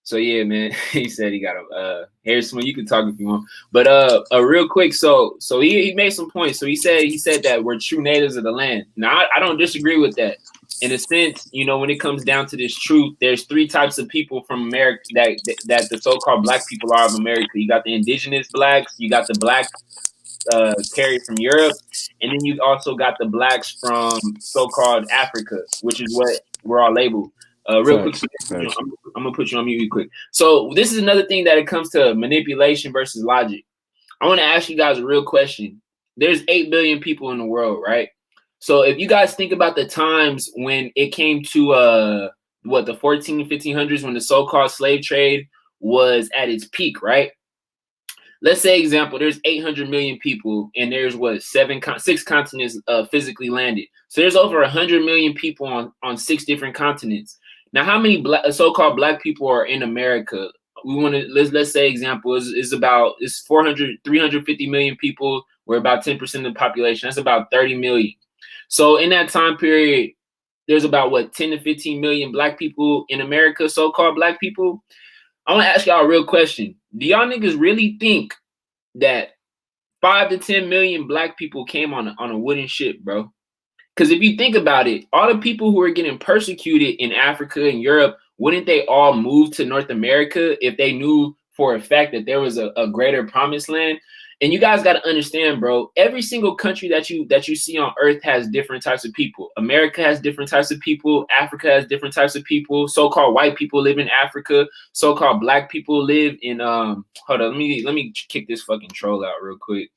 So yeah, man. He said he got a Harrison. You can talk if you want, but real quick. So he made some points. So he said that we're true natives of the land. Now I don't disagree with that. In a sense, you know, when it comes down to this truth, there's 3 types of people from America that the so-called black people are of America. You got the indigenous blacks, you got the black carried from Europe, and then you also got the blacks from so-called Africa, which is what we're all labeled. Real quick, Facts. Facts. I'm gonna put you on mute real quick. So this is another thing that it comes to manipulation versus logic. I want to ask you guys a real question. There's 8 billion people in the world, right? So if you guys think about the times when it came to the 1500s, when the so-called slave trade was at its peak, right? Let's say example, there's 800 million people and there's six continents physically landed. So there's over 100 million people on 6 different continents. Now, how many so-called black people are in America? We want to let's say example is about 350 million people. We're about 10% of the population. That's about 30 million. So in that time period, there's about 10 to 15 million black people in America, so-called black people. I want to ask y'all a real question. Do y'all niggas really think that 5 to 10 million black people came on a wooden ship, bro? Because if you think about it, all the people who are getting persecuted in Africa and Europe, wouldn't they all move to North America if they knew for a fact that there was a greater promised land? And you guys got to understand, bro, every single country that you see on earth has different types of people. America has different types of people. Africa has different types of people. So-called white people live in Africa. So-called black people live in hold on, let me kick this fucking troll out real quick.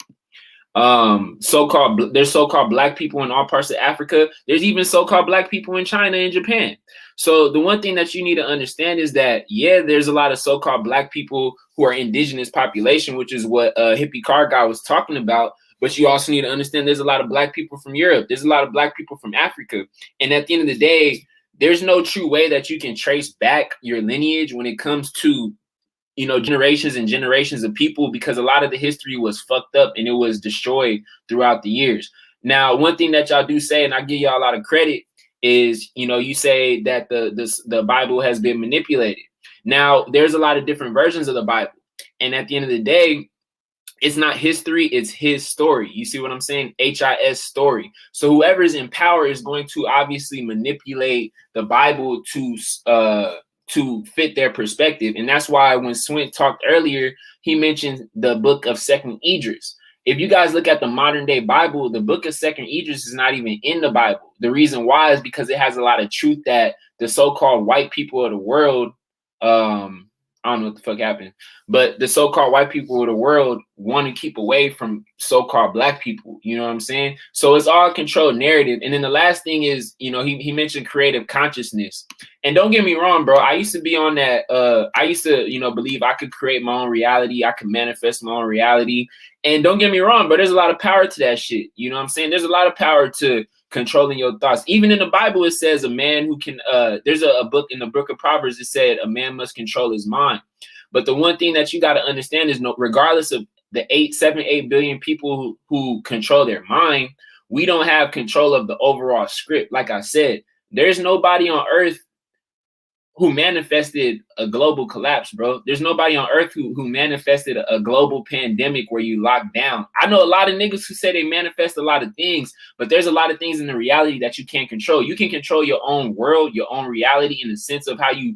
There's so-called black people in all parts of Africa. There's even so-called black people in China and Japan. So the one thing that you need to understand is that, yeah, there's a lot of so-called black people who are indigenous population, which is what hippie car guy was talking about. But you also need to understand there's a lot of black people from Europe. There's a lot of black people from Africa. And at the end of the day, there's no true way that you can trace back your lineage when it comes to generations and generations of people, because a lot of the history was fucked up and it was destroyed throughout the years. Now, one thing that y'all do say, and I give y'all a lot of credit, is, you say that the Bible has been manipulated. Now, there's a lot of different versions of the Bible. And at the end of the day, it's not history, it's his story. You see what I'm saying? HIS story. So whoever is in power is going to obviously manipulate the Bible to fit their perspective. And that's why when Swint talked earlier, he mentioned the book of Second Idris. If you guys look at the modern day Bible, the book of Second Idris is not even in the Bible. The reason why is because it has a lot of truth that the so-called white people of the world, I don't know what the fuck happened, but the so-called white people of the world want to keep away from so-called black people. You know what I'm saying? So it's all controlled narrative. And then the last thing is, he mentioned creative consciousness. And don't get me wrong, bro. I used to be on that. I used to, believe I could create my own reality. I could manifest my own reality. And don't get me wrong, but there's a lot of power to that shit. You know what I'm saying? There's a lot of power to controlling your thoughts. Even in the Bible, it says a man who can, there's a book in the book of Proverbs that said a man must control his mind. But the one thing that you got to understand is, regardless of the 8 billion people who control their mind, we don't have control of the overall script. Like I said, there's nobody on earth who manifested a global collapse, bro. There's nobody on earth who manifested a global pandemic where you lock down. I know a lot of niggas who say they manifest a lot of things, but there's a lot of things in the reality that you can't control. You can control your own world, your own reality, in the sense of how you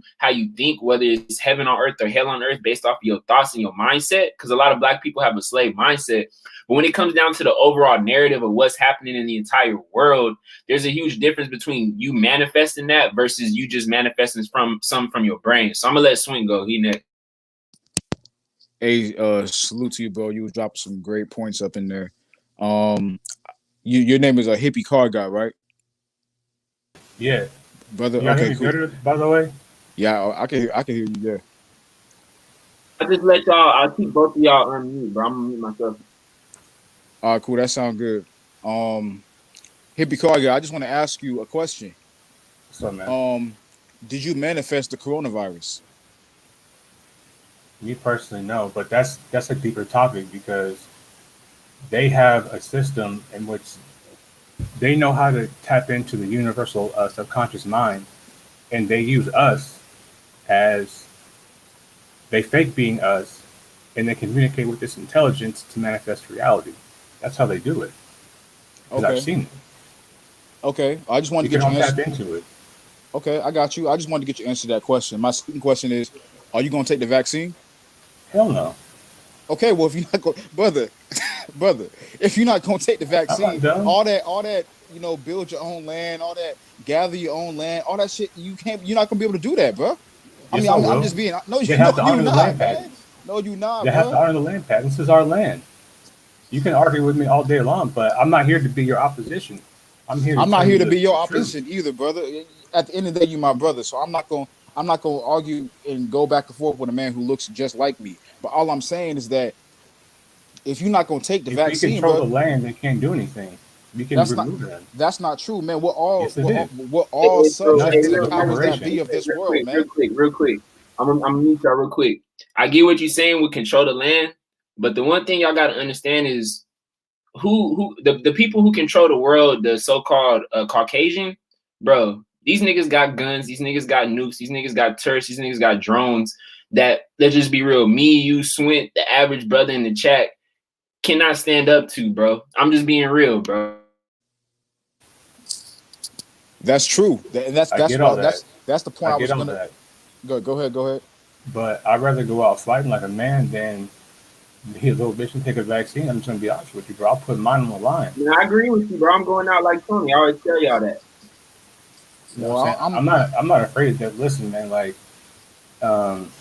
think, whether it's heaven on earth or hell on earth, based off of your thoughts and your mindset. Because a lot of black people have a slave mindset. But when it comes down to the overall narrative of what's happening in the entire world, there's a huge difference between you manifesting that versus you just manifesting from your brain. So I'm gonna let Swing go. He next. Hey, salute to you, bro. You dropped some great points up in there. Your name is a hippie car guy, right? Yeah, brother. You okay, cool. Good, by the way. Yeah, I can hear you. Yeah. I just let y'all. I'll keep both of y'all unmute, bro. I'm gonna mute myself. All right, cool. That sounds good. Hippie car guy, I just want to ask you a question. What's up, man? Did you manifest the coronavirus? Me personally, no, but that's a deeper topic, because they have a system in which they know how to tap into the universal subconscious mind, and they use us as, they fake being us, and they communicate with this intelligence to manifest reality. That's how they do it. Because Okay. I've seen it. Okay. I just wanted to You get can your all answer. tap into it. Okay, I got you. I just wanted to get your answer to that question. My second question is, are you going to take the vaccine? Hell no. Okay, well, if you're not going, brother, brother. If you're not gonna take the I'm not vaccine, dumb. all that, build your own land, all that, gather your own land, all that shit, you're not gonna be able to do that, bro. I Yes, mean, I I'm will. just being no, They no, have to you honor the not, land man. patents. No, you not, They have to bro. honor the land patents. This is our land. You can argue with me all day long, but I'm not here to be your opposition. I'm here to I'm not tell here you to be the your truth. opposition either, brother. At the end of the day, you my brother, so I'm not gonna argue and go back and forth with a man who looks just like me. But all I'm saying is that if you're not gonna take the If we vaccine, control bro, the land, they can't do anything. We can that's not remove them. that's not true, man. Yes, it is. We're all So, Not subject hey, to the the powers that corporation. be of this real world, quick, real man. quick, real quick. I'm gonna mute y'all real quick. I get what you're saying with control the land, but the one thing y'all gotta understand is the people who control the world, the so-called Caucasian, bro. These niggas got guns. These niggas got nukes. These niggas got turrets. These niggas got drones. That, let's just be real. Me, you, Swint, the average brother in the chat cannot stand up to, bro. I'm just being real, bro. That's true. And I get all that. that's the I point I get was all gonna that. go ahead. But I'd rather go out fighting like a man than be a little bitch and take a vaccine. I'm just gonna be honest with you, bro. I'll put mine on the line. And I agree with you, bro. I'm going out like Tony. I always tell y'all that. You know what Well, I'm saying? I'm not afraid of that. Listen, man, like um,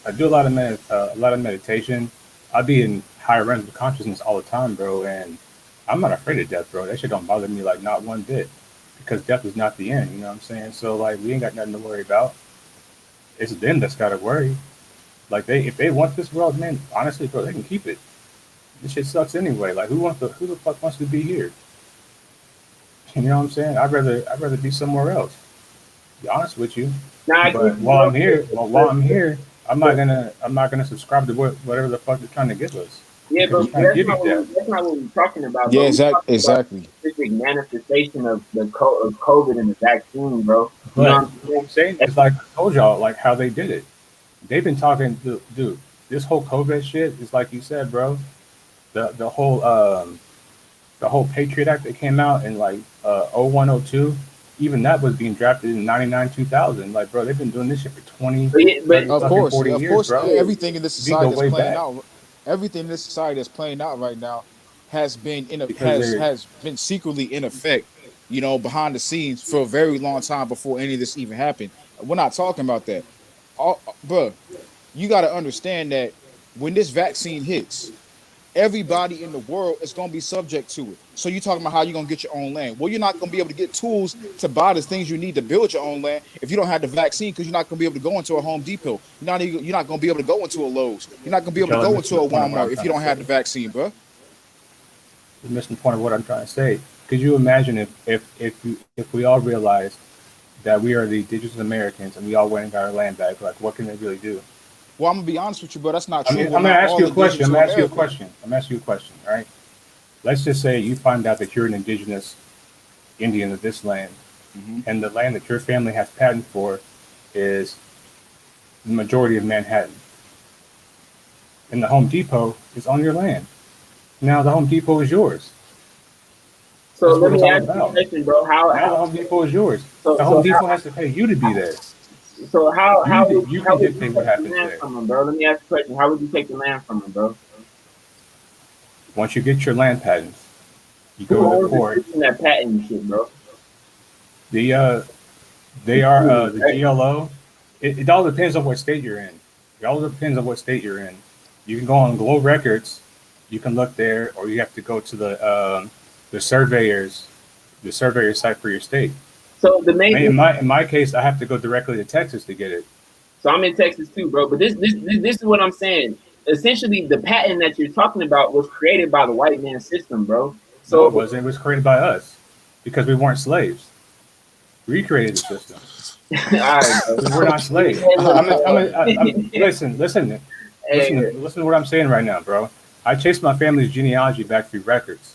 I do a lot of meditation. I be in higher realms of consciousness all the time, bro, and I'm not afraid of death, bro. That shit don't bother me like not one bit. Because death is not the end, you know what I'm saying? So like we ain't got nothing to worry about. It's them that's gotta worry. Like if they want this world, man, honestly, bro, they can keep it. This shit sucks anyway. Like who the fuck wants to be here? You know what I'm saying? I'd rather be somewhere else. To be honest with you. Now I But get you, bro. while I'm here, I'm not gonna subscribe to whatever the fuck they're trying to give us. Yeah, Because but they're trying to give you death. that's not what we're talking about, yeah, bro. We're talking about exactly. a specific manifestation of of COVID and the vaccine, bro. You know But what I'm what I'm saying? saying is like I told y'all, like how they did it. They've been talking, dude. This whole COVID shit is like you said, bro. The the whole Patriot Act that came out in like 0102, even that was being drafted in 99 2000. Like, bro, they've been doing this shit for 20, But 30, fucking 40 Of years, course, bro. everything in this We can go society that's way playing back out, everything in this society that's playing out right now because they're has been secretly in effect, behind the scenes for a very long time before any of this even happened. We're not talking about that. Bruh, you got to understand that when this vaccine hits, everybody in the world is going to be subject to it. So you're talking about how you're going to get your own land. Well, you're not going to be able to get tools to buy the things you need to build your own land if you don't have the vaccine, because you're not going to be able to go into a Home Depot. You're not going to be able to go into a Lowe's. You're not going to be able to y'all are go missing into the a point of what I'm Walmart if you trying to don't have the say. vaccine, bro. You're missing the point of what I'm trying to say. Could you imagine if we all realized that we are the indigenous Americans and we all went and got our land back? Like, what can they really do? Well, I'm going to be honest with you, bro. That's not I true. mean, We're I'm gonna not ask you all a question. indigenous I'm to gonna ask you a America. question. I'm gonna ask you a question. All right. Let's just say you find out that you're an indigenous Indian of this land, Mm-hmm. and the land that your family has patent for is the majority of Manhattan, and the Home Depot is on your land. Now the Home Depot is yours. so That's what let it's me all ask you a about. question, bro. Now the Home Depot is yours. So The Home so Depot has to pay you to be there. so You how can would you dictate what take the happens land there. from them, bro? Let me ask you a question. How would you take the land from them, bro? Once you get your land patents, you Who go to owns the court. system that patent shit, bro? The they are the Right? GLO. It all depends on what state you're in. It all depends on what state you're in. You can go on Glow Records, you can look there, or you have to go to the the surveyor site for your state. So the main thing. In my case, I have to go directly to Texas to get it. So I'm in Texas too, bro. But this is what I'm saying. Essentially, the patent that you're talking about was created by the white man system, bro. No, it So wasn't. It was created by us because we weren't slaves. We created the system. all right, bro. We were not Okay. slaves. Listen, Hey, listen to what I'm saying right now, bro. I chased my family's genealogy back through records,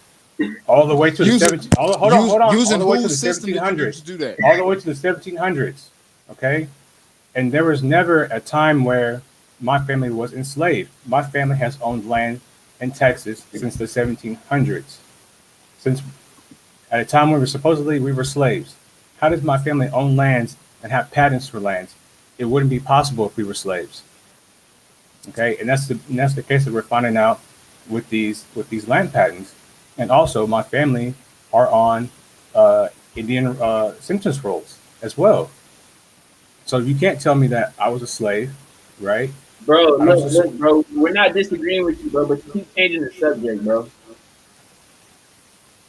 all the way to the Using 17. Hold on, all using the way to whose the system did you use to 1700s, do that? all the way to the 1700s. Okay, and there was never a time where my family was enslaved. My family has owned land in Texas since the 1700s. Since at a time when we were slaves. How does my family own lands and have patents for lands? It wouldn't be possible if we were slaves. Okay, and that's the case that we're finding out with these land patents, and also my family are on Indian census rolls as well. So you can't tell me that I was a slave, right? Bro, I don't. look, bro. We're not disagreeing with you, bro, but you keep changing the subject, bro.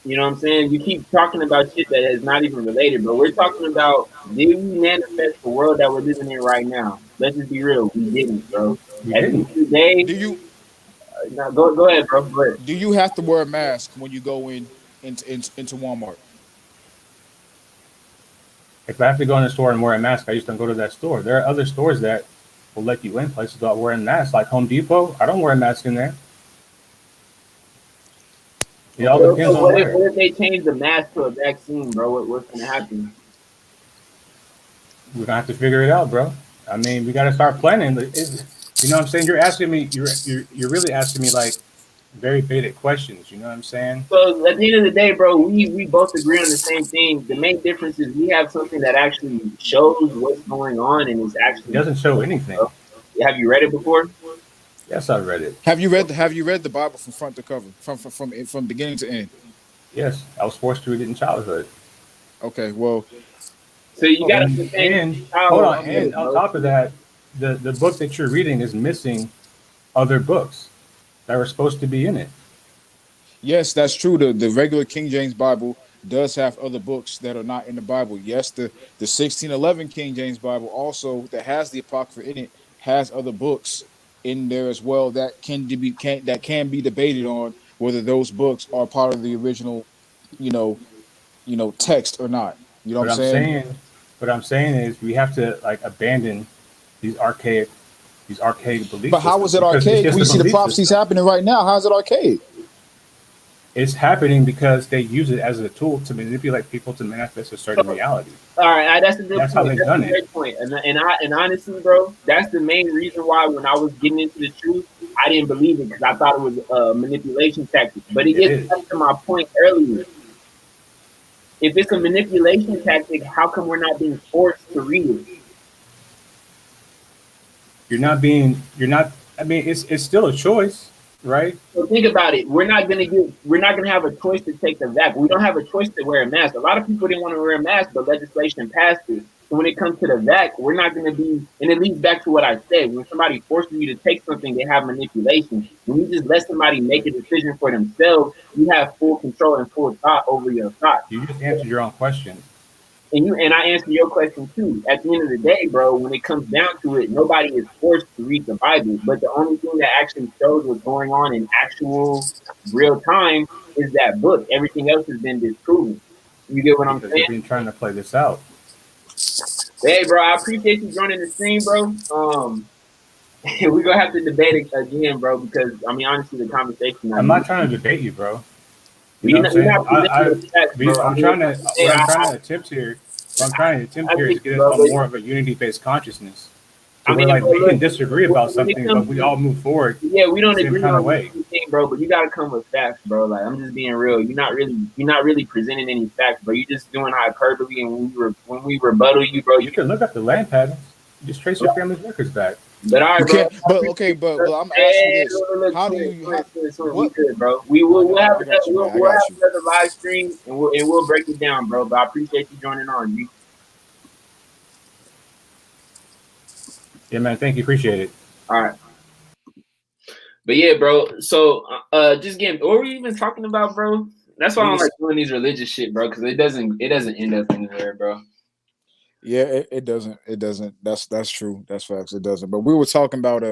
You know what I'm saying? You keep talking about shit that is not even related, bro. We're talking about, did we manifest the world that we're living in right now? Let's just be real. We didn't, bro. We At the end didn't. of the day, Do you no, go ahead, bro. Go ahead. do you have to wear a mask when you go into Walmart? If I have to go in the store and wear a mask, I just don't go to that store. There are other stores that will let you in places without wearing masks, like Home Depot. I don't wear a mask in there. It all So depends on where. what if they change the mask to a vaccine, bro? What's gonna happen? We're gonna have to figure it out, bro. I mean, we got to start planning. You know what I'm saying? You're asking me. You're really asking me like very basic questions. You know what I'm saying? So at the end of the day, bro, we both agree on the same thing. The main difference is we have something that actually shows what's going on and is It actually, doesn't show anything. bro. Have you read it before? Yes, I read it. Have you read the Bible from front to cover, from beginning to end? Yes, I was forced to read it in childhood. Okay, well, So you gotta understand And hold how on, and on bro. top of that, the book that you're reading is missing other books that were supposed to be in it. yes, that's true. The regular King James Bible does have other books that are not in the Bible. Yes, the 1611 King James Bible also that has the Apocrypha in it has other books in there as well that can be debated on whether those books are part of the original, you know, text or not. You know what But I'm I'm saying? saying, what I'm saying is we have to like abandon these archaic belief But how is systems it because it's archaic just when a you see the belief prophecies system. happening right now? How is it archaic? It's happening because they use it as a tool to manipulate people to manifest a certain So, reality. all right, that's a good That's how point. they've That's a done it. great point. And honestly, bro, that's the main reason why when I was getting into the truth, I didn't believe it because I thought it was a manipulation tactic. But it It gets is. back to my point earlier. If it's a manipulation tactic, how come we're not being forced to read it? You're not. I mean, it's still a choice, right? So think about it. We're not gonna have a choice to take the vac. We don't have a choice to wear a mask. A lot of people didn't want to wear a mask, but legislation passed it. So when it comes to the vac, we're not gonna be, and it leads back to what I said. When somebody forces you to take something, they have manipulation. When you just let somebody make a decision for themselves, you have full control and full thought over your thoughts. You just answered your own question. And I answer your question too. At the end of the day, bro, when it comes down to it, nobody is forced to read the Bible. But the only thing that actually shows what's going on in actual real time is that book. Everything else has been disproven. You get what I'm Because saying? they've been trying to play this out. Hey, bro, I appreciate you joining the stream, bro. We're gonna have to debate it again, bro, because I mean, honestly, the conversation. I I'm mean, not trying to debate you, bro. You know what I'm you're saying? not presenting the facts, bro. I I'm mean, trying at the to end of the day, what I'm trying to attempt here. What I'm trying to attempt I here is get get you, us bro. on But more of a unity-based consciousness, to I where mean, like bro, we can look, disagree about when it something, but comes we to, all move forward yeah, we the don't same agree kind of on way. anything, bro. But you gotta come with facts, bro. Like I'm just being real. You're not really presenting any facts, bro. You're just doing hyperbole. And when we rebuttal you, bro, You can look up the land patterns. Just trace your family's records back. but all You right, bro. can't. I But appreciate okay, you, bro. but I'm gonna ask you Hey, this: look, How do twin, you twin, how twin, twin. We what? good, bro. I got you, man. I We'll have got you. another live stream and we'll break it down, bro. But I appreciate you joining on, G. Yeah, man. Thank you. Appreciate it. All right. But yeah, bro. So just getting what were we even talking about, bro? That's why I We don't like was doing these religious shit, bro, because it doesn't end up anywhere, bro. yeah. It doesn't. That's true. That's facts. It doesn't. But we were talking about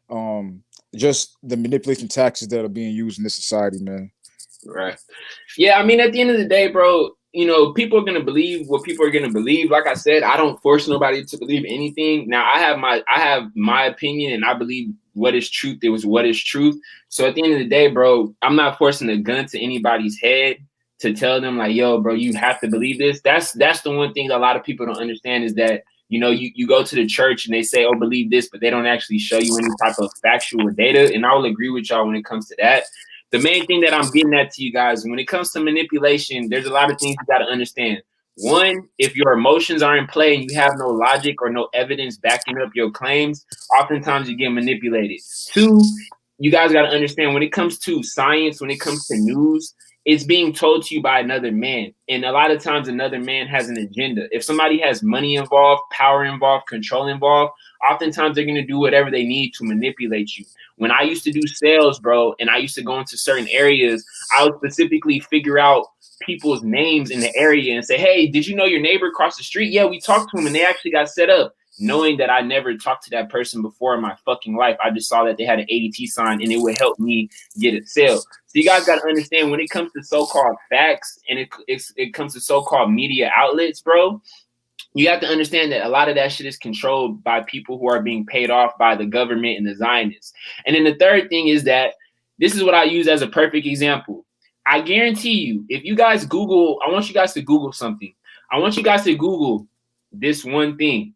um just the manipulation tactics that are being used in this society, man. Right. Yeah, I mean, at the end of the day, bro, people are gonna believe what people are gonna believe. Like I said, I don't force nobody to believe anything. Now, I have my opinion, and I believe what is truth. It was what is truth. So at the end of the day, bro, I'm not forcing a gun to anybody's head to tell them like, yo, bro, you have to believe this. That's the one thing that a lot of people don't understand is that you go to the church and they say, oh, believe this, but they don't actually show you any type of factual data. And I will agree with y'all when it comes to that. The main thing that I'm getting at to you guys, when it comes to manipulation, there's a lot of things you got to understand. One, if your emotions are in play and you have no logic or no evidence backing up your claims, oftentimes you get manipulated. Two, you guys got to understand when it comes to science, when it comes to news, it's being told to you by another man. And a lot of times another man has an agenda. If somebody has money involved, power involved, control involved, oftentimes they're going to do whatever they need to manipulate you. When I used to do sales, bro, and I used to go into certain areas, I would specifically figure out people's names in the area and say, hey, did you know your neighbor across the street? Yeah, we talked to him and they actually got set up. Knowing that I never talked to that person before in my fucking life, I just saw that they had an ADT sign and it would help me get a sale. So you guys got to understand when it comes to so-called facts and it comes to so-called media outlets, bro, you have to understand that a lot of that shit is controlled by people who are being paid off by the government and the Zionists. And then the third thing is that this is what I use as a perfect example. I guarantee you, if you guys Google, I want you guys to Google something. I want you guys to Google this one thing.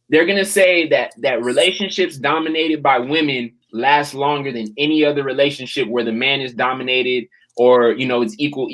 They're going to say that relationships dominated by women last longer than any other relationship where the man is dominated or, you know, it's equal.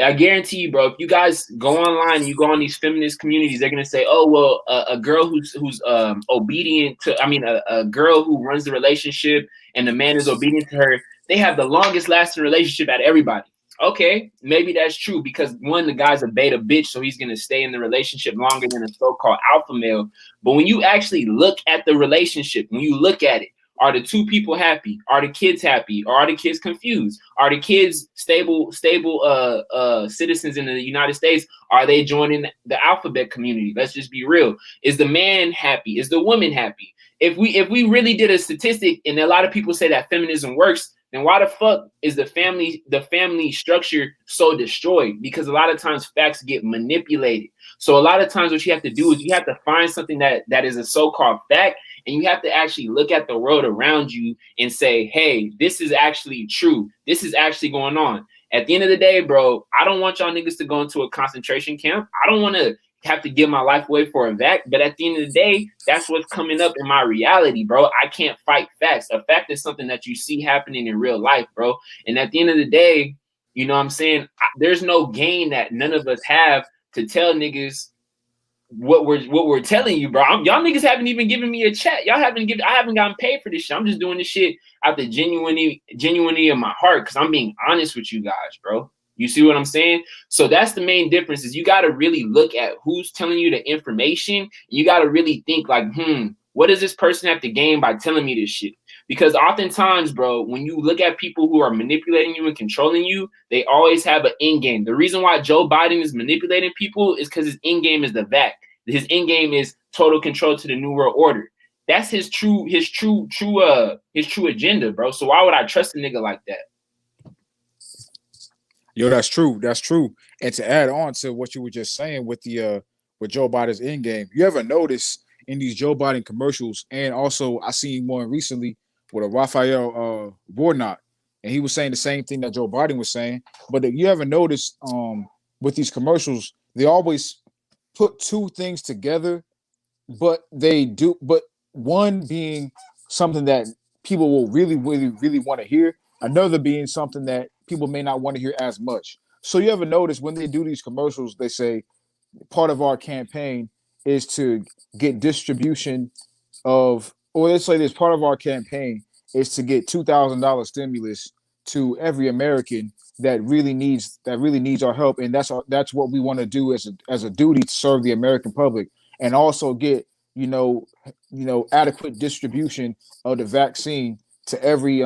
I guarantee you, bro, if you guys go online, you go on these feminist communities, they're going to say, oh, well, a girl who's obedient to, a girl who runs the relationship and the man is obedient to her, they have the longest lasting relationship out of everybody. Okay, maybe that's true because one, the guy's a beta bitch, so he's going to stay in the relationship longer than a so-called alpha male. But when you actually look at the relationship, when you look at it, are the two people happy? Are the kids happy? Or are the kids confused? Are the kids stable citizens in the United States? Are they joining the alphabet community? Let's just be real. Is the man happy? Is the woman happy? If we really did a statistic, and a lot of people say that feminism works, then why the fuck is the family structure so destroyed? Because a lot of times facts get manipulated. So a lot of times what you have to do is you have to find something that is a so-called fact, and you have to actually look at the world around you and say, hey, this is actually true. This is actually going on. At the end of the day, bro, I don't want y'all niggas to go into a concentration camp. I don't want to have to give my life away for a fact, but at the end of the day, that's what's coming up in my reality, bro. I can't fight facts. A fact is something that you see happening in real life, bro. And at the end of the day, you know what I'm saying? There's no gain that none of us have to tell niggas what we're telling you, bro. Y'all niggas haven't even given me a chat. I haven't gotten paid for this shit. I'm just doing this shit out the genuinity of my heart because I'm being honest with you guys, bro. You see what I'm saying? So that's the main difference is you got to really look at who's telling you the information. You got to really think like, what does this person have to gain by telling me this shit? Because oftentimes, bro, when you look at people who are manipulating you and controlling you, they always have an end game. The reason why Joe Biden is manipulating people is because his end game is the VAC. His end game is total control to the New World Order. That's his true agenda, bro. So why would I trust a nigga like that? Yo, that's true. That's true. And to add on to what you were just saying with the with Joe Biden's end game, you ever notice in these Joe Biden commercials, and also I seen one recently with a Raphael Warnock, and he was saying the same thing that Joe Biden was saying. But you ever notice with these commercials, they always put two things together, but one being something that people will really want to hear, another being something that people may not want to hear as much. So you ever notice when they do these commercials, they say part of our campaign is to get distribution of, or let's say this, part of our campaign is to get $2,000 stimulus to every American that really needs our help, and that's what we want to do as a duty to serve the American public, and also get adequate distribution of the vaccine to every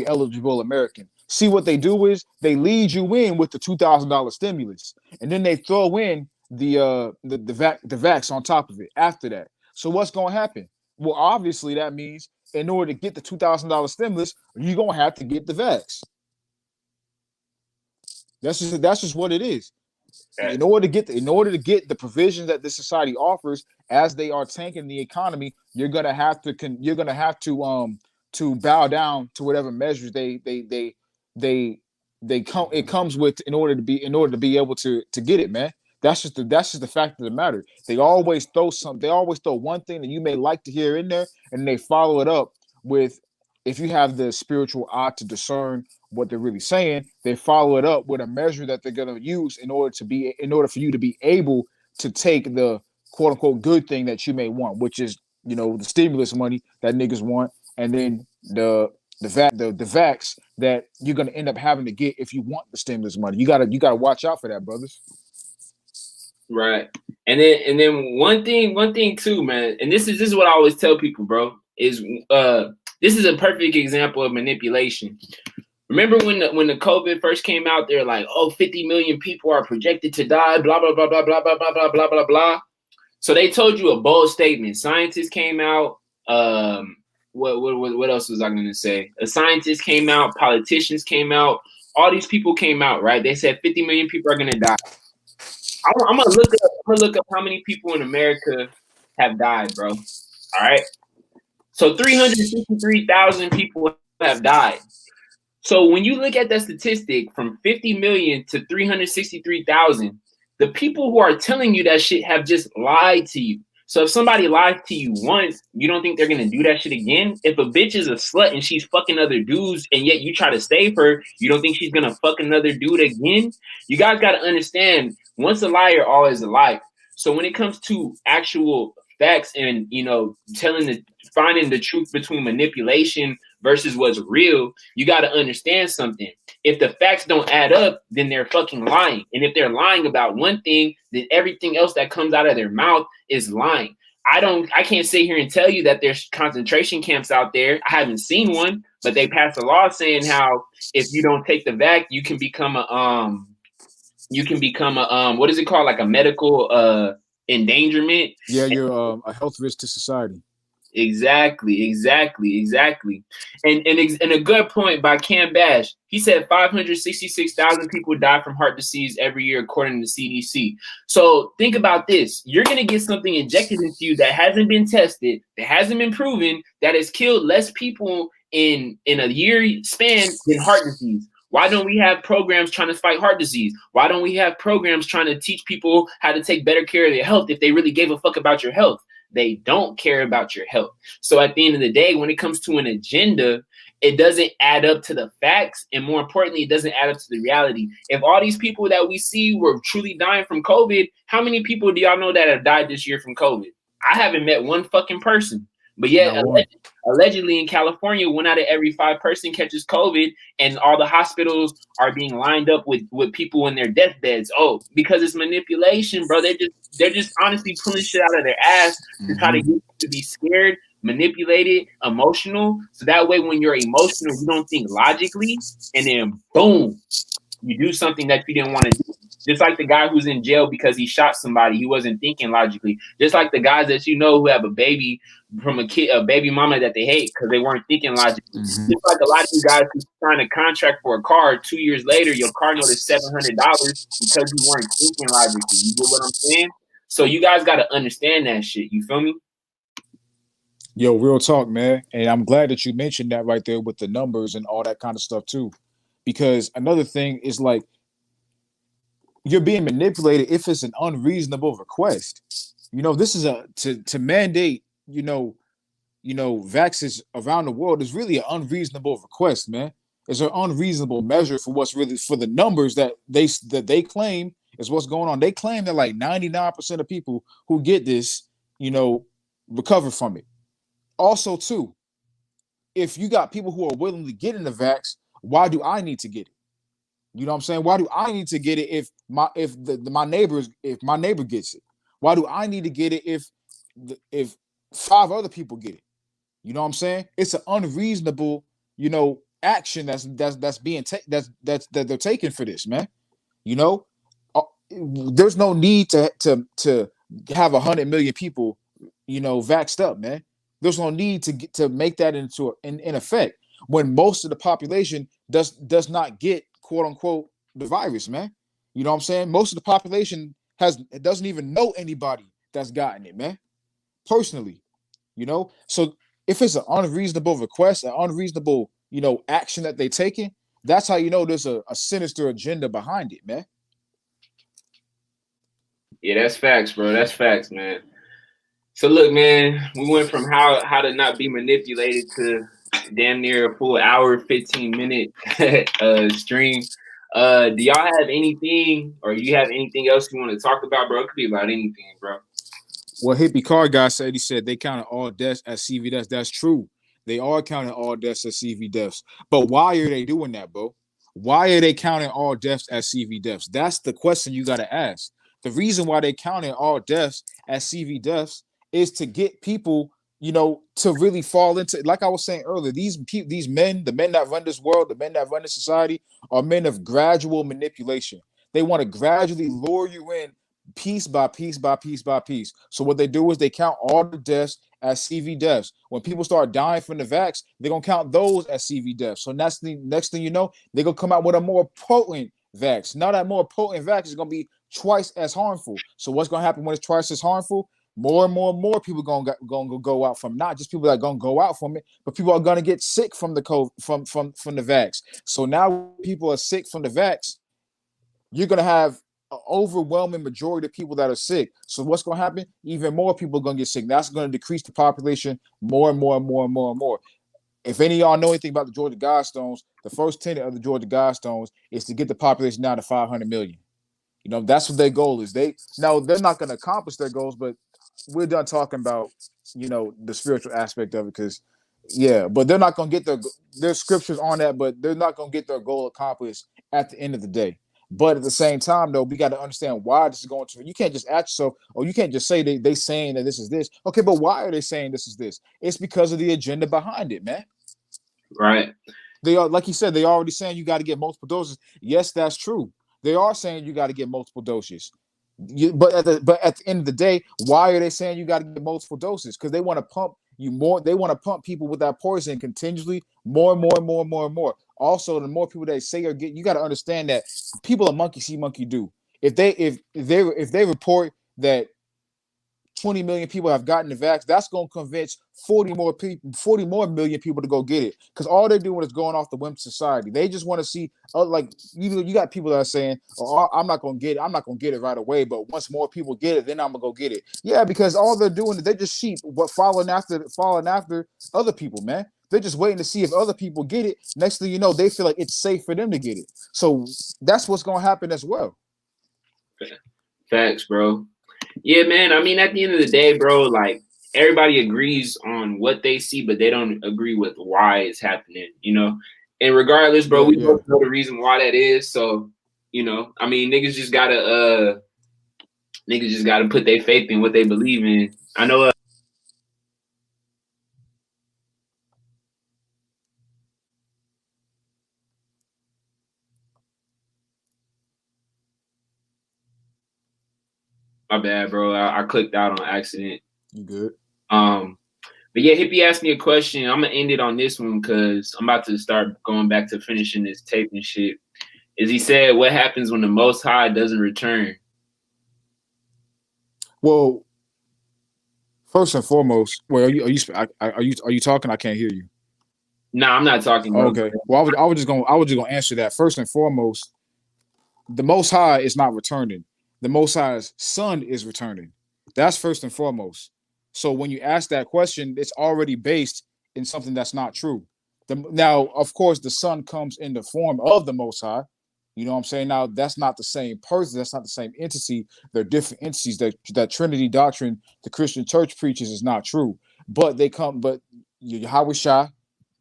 eligible American. See, what they do is they lead you in with the $2,000 stimulus, and then they throw in the vax on top of it after that. So what's going to happen? Well, obviously that means in order to get the $2,000 stimulus, you're going to have to get the vax. That's just what it is. In order to get the provisions that this society offers as they are tanking the economy, you're gonna have to bow down to whatever measures it comes with in order to be able to get it, man. That's just the fact of the matter. They always throw one thing that you may like to hear in there, and they follow it up with, if you have the spiritual eye to discern what they're really saying, they follow it up with a measure that they're going to use in order for you to be able to take the quote unquote good thing that you may want, which is, the stimulus money that niggas want, and then the vax that you're gonna end up having to get if you want the stimulus money. You gotta watch out for that, brothers. Right. And then one thing too, man, and this is what I always tell people, bro, is this is a perfect example of manipulation. Remember when the COVID first came out, they're like, oh, 50 million people are projected to die, blah, blah, blah, blah, blah, blah, blah, blah, blah, blah, blah. So they told you a bold statement. Scientists came out. What else was I gonna say? A scientist came out, politicians came out, all these people came out, right? They said 50 million people are gonna die. I'm gonna look up how many people in America have died, bro. All right. So 363,000 people have died. So when you look at that statistic from 50 million to 363,000, the people who are telling you that shit have just lied to you. So if somebody lies to you once, you don't think they're gonna do that shit again? If a bitch is a slut and she's fucking other dudes and yet you try to save her, you don't think she's gonna fuck another dude again? You guys gotta understand, once a liar, always a liar. So when it comes to actual facts and finding the truth between manipulation versus what's real, you gotta understand something. If the facts don't add up, then they're fucking lying. And if they're lying about one thing, then everything else that comes out of their mouth is lying. I can't sit here and tell you that there's concentration camps out there. I haven't seen one, but they passed a law saying how if you don't take the vac, you can become a what is it called? Like a medical endangerment. Yeah, you're a health risk to society. Exactly. And a good point by Cam Bash. He said 566,000 people die from heart disease every year, according to the CDC. So think about this. You're going to get something injected into you that hasn't been tested, that hasn't been proven, that has killed less people in a year span than heart disease. Why don't we have programs trying to fight heart disease? Why don't we have programs trying to teach people how to take better care of their health if they really gave a fuck about your health? They don't care about your health. So at the end of the day, when it comes to an agenda, it doesn't add up to the facts. And more importantly, it doesn't add up to the reality. If all these people that we see were truly dying from COVID, how many people do y'all know that have died this year from COVID? I haven't met one fucking person. But yet, allegedly in California, 1 out of every 5 person catches COVID, and all the hospitals are being lined up with people in their deathbeds. Oh, because it's manipulation, bro. They're just honestly pulling shit out of their ass to try to get you to be scared, manipulated, emotional. So that way, when you're emotional, you don't think logically, and then boom, you do something that you didn't want to do. Just like the guy who's in jail because he shot somebody, he wasn't thinking logically. Just like the guys that you know who have a baby from a baby mama that they hate because they weren't thinking logically. Just like a lot of you guys who signed a contract for a car, 2 years later, your car note is $700 because you weren't thinking logically. You get what I'm saying? So you guys got to understand that shit. You feel me? Yo, real talk, man. And I'm glad that you mentioned that right there with the numbers and all that kind of stuff too. Because another thing is like, you're being manipulated if it's an unreasonable request. This is to mandate, vaccines around the world is really an unreasonable request, man. It's an unreasonable measure for what's really for the numbers that they claim is what's going on. They claim that like 99% of people who get this, recover from it. Also, too, if you got people who are willing to get in the vax, why do I need to get it? You know what I'm saying? Why do I need to get it if my neighbor gets it? Why do I need to get it if 5 other people get it? You know what I'm saying? It's an unreasonable, action that's being that they're taking for this, man. There's no need to have 100 million people, vaxxed up, man. There's no need to make that into in effect when most of the population does not get, quote unquote, the virus, man. You know what I'm saying? Most of the population doesn't even know anybody that's gotten it, man. Personally, So if it's an unreasonable request, an unreasonable, action that they taking, that's how you know there's a sinister agenda behind it, man. Yeah, that's facts, bro. That's facts, man. So look, man, we went from how to not be manipulated to damn near a full hour, 15-minute stream. Do y'all have anything, or you have anything else you want to talk about, bro? It could be about anything, bro. Well, Hippie Car Guy said, he said they kind of all deaths at CV. That's true. They are counting all deaths as CV deaths. But why are they doing that, bro? Why are they counting all deaths as CV deaths? That's the question you got to ask. The reason why they counting all deaths as CV deaths is to get people, to really fall into, like I was saying earlier, these men, the men that run this world, the men that run this society, are men of gradual manipulation. They want to gradually lure you in piece by piece by piece by piece. So what they do is they count all the deaths as CV deaths. When people start dying from the vax, they're gonna count those as CV deaths. So that's the next thing you know, they're gonna come out with a more potent vax. Now that more potent vax is gonna be twice as harmful. So what's gonna happen when it's twice as harmful? More and more and more people gonna go out from, not just people that are gonna go out from it, but people are gonna get sick from the COVID, from the vax. So now people are sick from the vax. You're gonna have an overwhelming majority of people that are sick. So what's going to happen? Even more people are going to get sick. That's going to decrease the population more and more and more and more and more. If any of y'all know anything about the Georgia Guidestones, the first tenet of the Georgia Guidestones is to get the population down to 500 million. That's what their goal is. They're not going to accomplish their goals, but we're done talking about, the spiritual aspect of it, because but they're not going to get there's scriptures on that, but they're not going to get their goal accomplished at the end of the day. But at the same time, though, we got to understand why this is going to. You can't just ask yourself, or you can't just say they saying that this is this. Okay, but why are they saying this is this? It's because of the agenda behind it, man. Right. They are, like you said, they already saying you got to get multiple doses. Yes, that's true. They are saying you got to get multiple doses. But at the end of the day, why are they saying you got to get multiple doses? Because they want to pump you more. They want to pump people with that poison continuously, more and more and more and more and more. Also, the more people they say are getting, you got to understand that people are monkey see, monkey do. If they report that 20 million people have gotten the vax, that's going to convince 40 more million people to go get it. Because all they're doing is going off the whim of society. They just want to see, like, you got people that are saying, oh, I'm not going to get it. I'm not going to get it right away. But once more people get it, then I'm going to go get it. Yeah, because all they're doing is they're just sheep, but following after other people, man. They're just waiting to see if other people get it. Next thing you know, they feel like it's safe for them to get it. So that's what's going to happen as well. Facts, bro. Yeah, man. I mean, at the end of the day, bro, like, everybody agrees on what they see, but they don't agree with why it's happening, And regardless, bro, we both know the reason why that is. So, I mean, niggas just gotta put their faith in what they believe in. I know. My bad, bro. I clicked out on accident. You good? But yeah, Hippie asked me a question. I'm gonna end it on this one because I'm about to start going back to finishing this tape and shit. Is he said, what happens when the Most High doesn't return? Well, first and foremost, are you talking? I can't hear you. No, I'm not talking. Bro. Okay. Well, I was just gonna answer that. First and foremost, the Most High is not returning. The Most High's Son is returning. That's first and foremost. So when you ask that question, it's already based in something that's not true. Now, of course, the Son comes in the form of the Most High. You know what I'm saying? Now, that's not the same person. That's not the same entity. They're different entities. That Trinity doctrine the Christian church preaches is not true. But Yahweh Shai,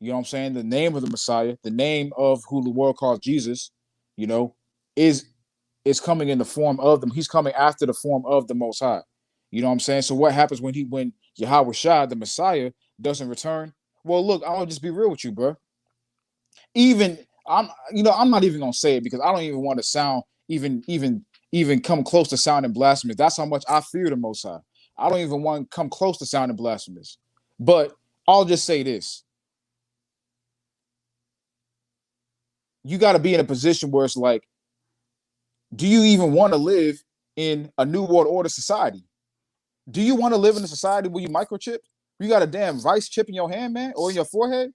you know what I'm saying? The name of the Messiah, the name of who the world calls Jesus, is coming in the form of them. He's coming after the form of the Most High. You know what I'm saying? So what happens when Yahweh Shai, the Messiah, doesn't return? Well, look, I'll just be real with you, bro. I'm not even gonna say it because I don't even want to sound even come close to sounding blasphemous. That's how much I fear the Most High. I don't even want to come close to sounding blasphemous. But I'll just say this. You got to be in a position where it's like, do you even want to live in a new world order society? Do you want to live in a society where you microchip? You got a damn vice chip in your hand, man, or in your forehead?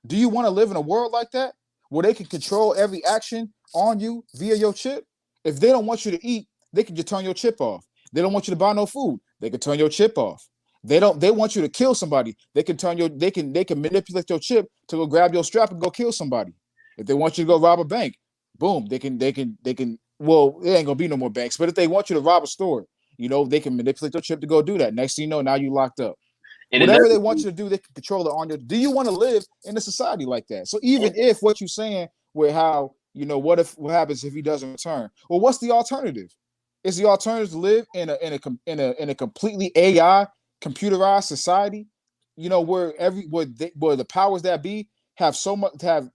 Do you want to live in a world like that where they can control every action on you via your chip? If they don't want you to eat, they can just turn your chip off. They don't want you to buy no food, they can turn your chip off. They want you to kill somebody, they can manipulate your chip to go grab your strap and go kill somebody. If they want you to go rob a bank, boom, they can well, there ain't gonna be no more banks. But if they want you to rob a store, they can manipulate your chip to go do that. Next thing you know, now you locked up. And whatever they want you to do, they can control it on you. Do you want to live in a society like that? So even if what you're saying with how, what happens if he doesn't return? Well, what's the alternative? Is the alternative to live in a completely AI computerized society, where where the powers that be have so much have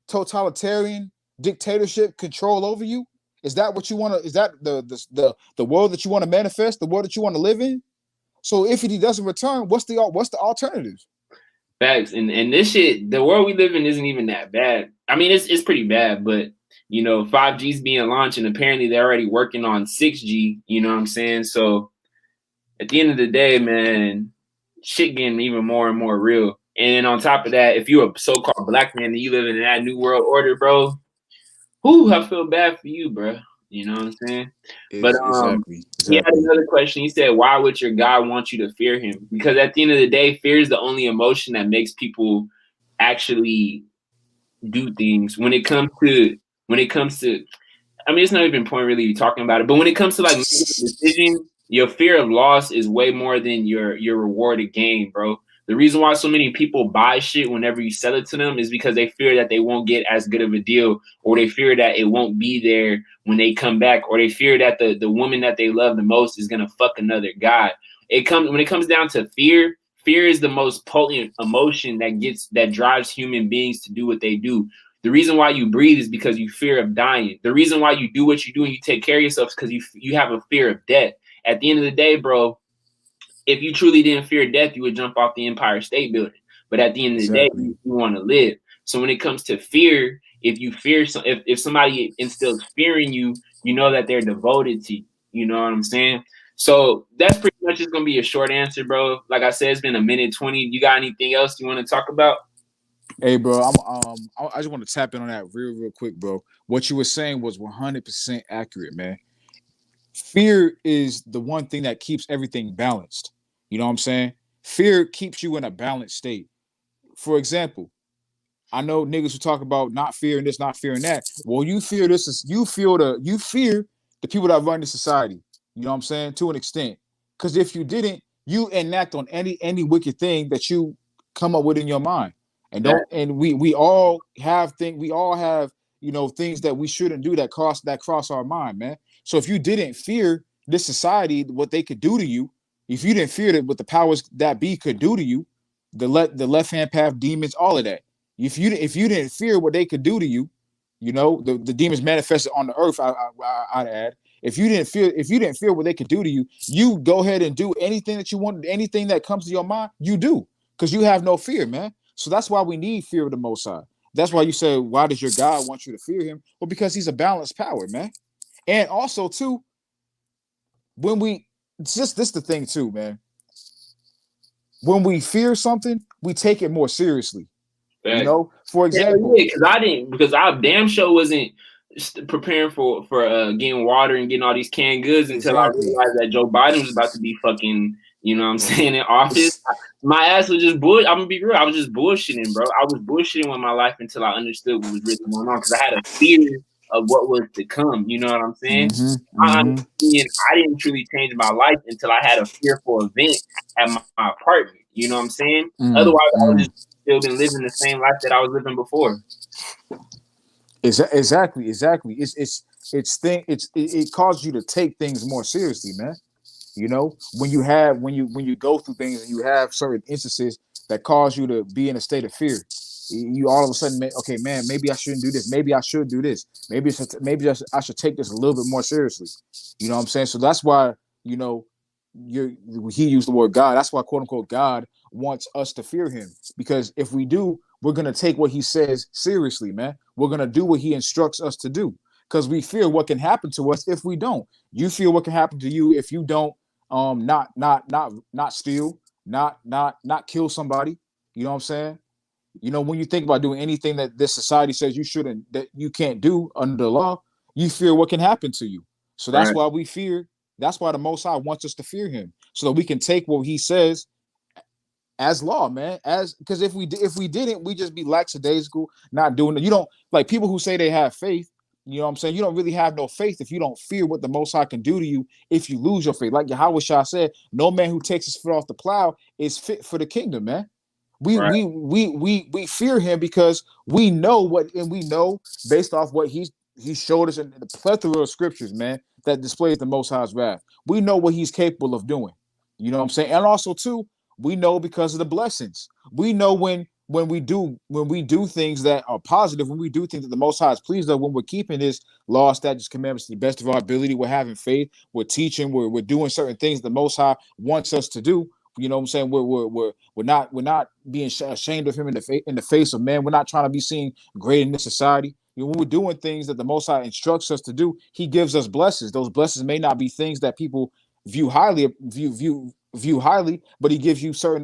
totalitarian dictatorship control over you? Is that what you want to? Is that the world that you want to manifest? The world that you want to live in? So if he doesn't return, what's the alternative? Facts. And this shit, the world we live in isn't even that bad. I mean, it's pretty bad, but 5G's being launched, and apparently they're already working on 6G. You know what I'm saying? So at the end of the day, man, shit getting even more and more real. And on top of that, if you're a so-called black man and you live in that new world order, bro, I feel bad for you, bro. You know what I'm saying? But Exactly. He had another question. He said, why would your God want you to fear him? Because at the end of the day, fear is the only emotion that makes people actually do things. When it comes to, I mean, it's not even point really talking about it, but when it comes to like making a decision, your fear of loss is way more than your rewarded gain, bro. The reason why so many people buy shit whenever you sell it to them is because they fear that they won't get as good of a deal, or they fear that it won't be there when they come back, or they fear that the woman that they love the most is gonna fuck another guy. When it comes down to fear, fear is the most potent emotion that drives human beings to do what they do. The reason why you breathe is because you fear of dying. The reason why you do what you do and you take care of yourself is because you have a fear of death. At the end of the day, bro, if you truly didn't fear death, you would jump off the Empire State Building. But at the end of the day, you want to live. So when it comes to fear, if somebody instills fear in you, you know that they're devoted to you. You know what I'm saying? So that's pretty much just gonna be a short answer, bro. Like I said, it's been a minute 20. You got anything else you want to talk about? Hey, bro, I just want to tap in on that real quick, bro. What you were saying was 100% accurate, man. Fear is the one thing that keeps everything balanced. You know what I'm saying? Fear keeps you in a balanced state. For example, I know niggas who talk about not fearing this, not fearing that. Well, you fear this, you fear the people that run the society. You know what I'm saying? To an extent. Because if you didn't, you enact on any wicked thing that you come up with in your mind. And we all have things that we shouldn't do that cross our mind, man. So if you didn't fear this society, what they could do to you, if you didn't fear that what the powers that be could do to you, the left hand path demons, all of that. If you didn't fear what they could do to you, the demons manifested on the earth. I'd add, if you didn't fear what they could do to you, you go ahead and do anything that you want, anything that comes to your mind, you do, because you have no fear, man. So that's why we need fear of the Most High. That's why you say, why does your God want you to fear him? Well, because he's a balanced power, man. And also, too, this the thing, too, man. When we fear something, we take it more seriously. For example, because I damn sure wasn't preparing for getting water and getting all these canned goods until I realized that Joe Biden was about to be fucking, you know what I'm saying, in office. My ass was just bull. I'm gonna be real. I was just bullshitting, bro. I was bullshitting with my life until I understood what was really going on, because I had a fear of what was to come. You know what I'm saying? I didn't truly change my life until I had a fearful event at my apartment. You know what I'm saying? Otherwise, I would just still been living the same life that I was living before. Exactly. It causes you to take things more seriously, man. When you go through things and you have certain instances that cause you to be in a state of fear, you all of a sudden, okay, man, maybe I shouldn't do this. Maybe I should do this. Maybe I should take this a little bit more seriously. You know what I'm saying? So that's why, he used the word God. That's why, quote unquote, God wants us to fear him, because if we do, we're going to take what he says seriously, man. We're going to do what he instructs us to do, because we fear what can happen to us if we don't. You fear what can happen to you if you don't not steal, not kill somebody. You know what I'm saying? When you think about doing anything that this society says you shouldn't, that you can't do under the law, you fear what can happen to you. So that's why we fear. That's why the Most High wants us to fear him, so that we can take what he says as law, man. Because if we didn't, we just be lackadaisical, not doing it. You don't, like, people who say they have faith. You know what I'm saying? You don't really have no faith if you don't fear what the Most High can do to you if you lose your faith. Like Yahweh Shah said, no man who takes his foot off the plow is fit for the kingdom, man. Right. We fear him because we know what, and we know based off what he showed us in the plethora of scriptures, man, that displays the Most High's wrath. We know what he's capable of doing. You know what I'm saying? And also too, we know because of the blessings. We know when we do things that are positive, when we do things that the Most High is pleased of, when we're keeping his law, statutes, commandments to the best of our ability, we're having faith, we're teaching, we're doing certain things the Most High wants us to do. You know what I'm saying? We're not being ashamed of him in the face of man. We're not trying to be seen great in this society. You know, when we're doing things that the Most High instructs us to do, he gives us blessings. Those blessings may not be things that people view highly, but he gives you certain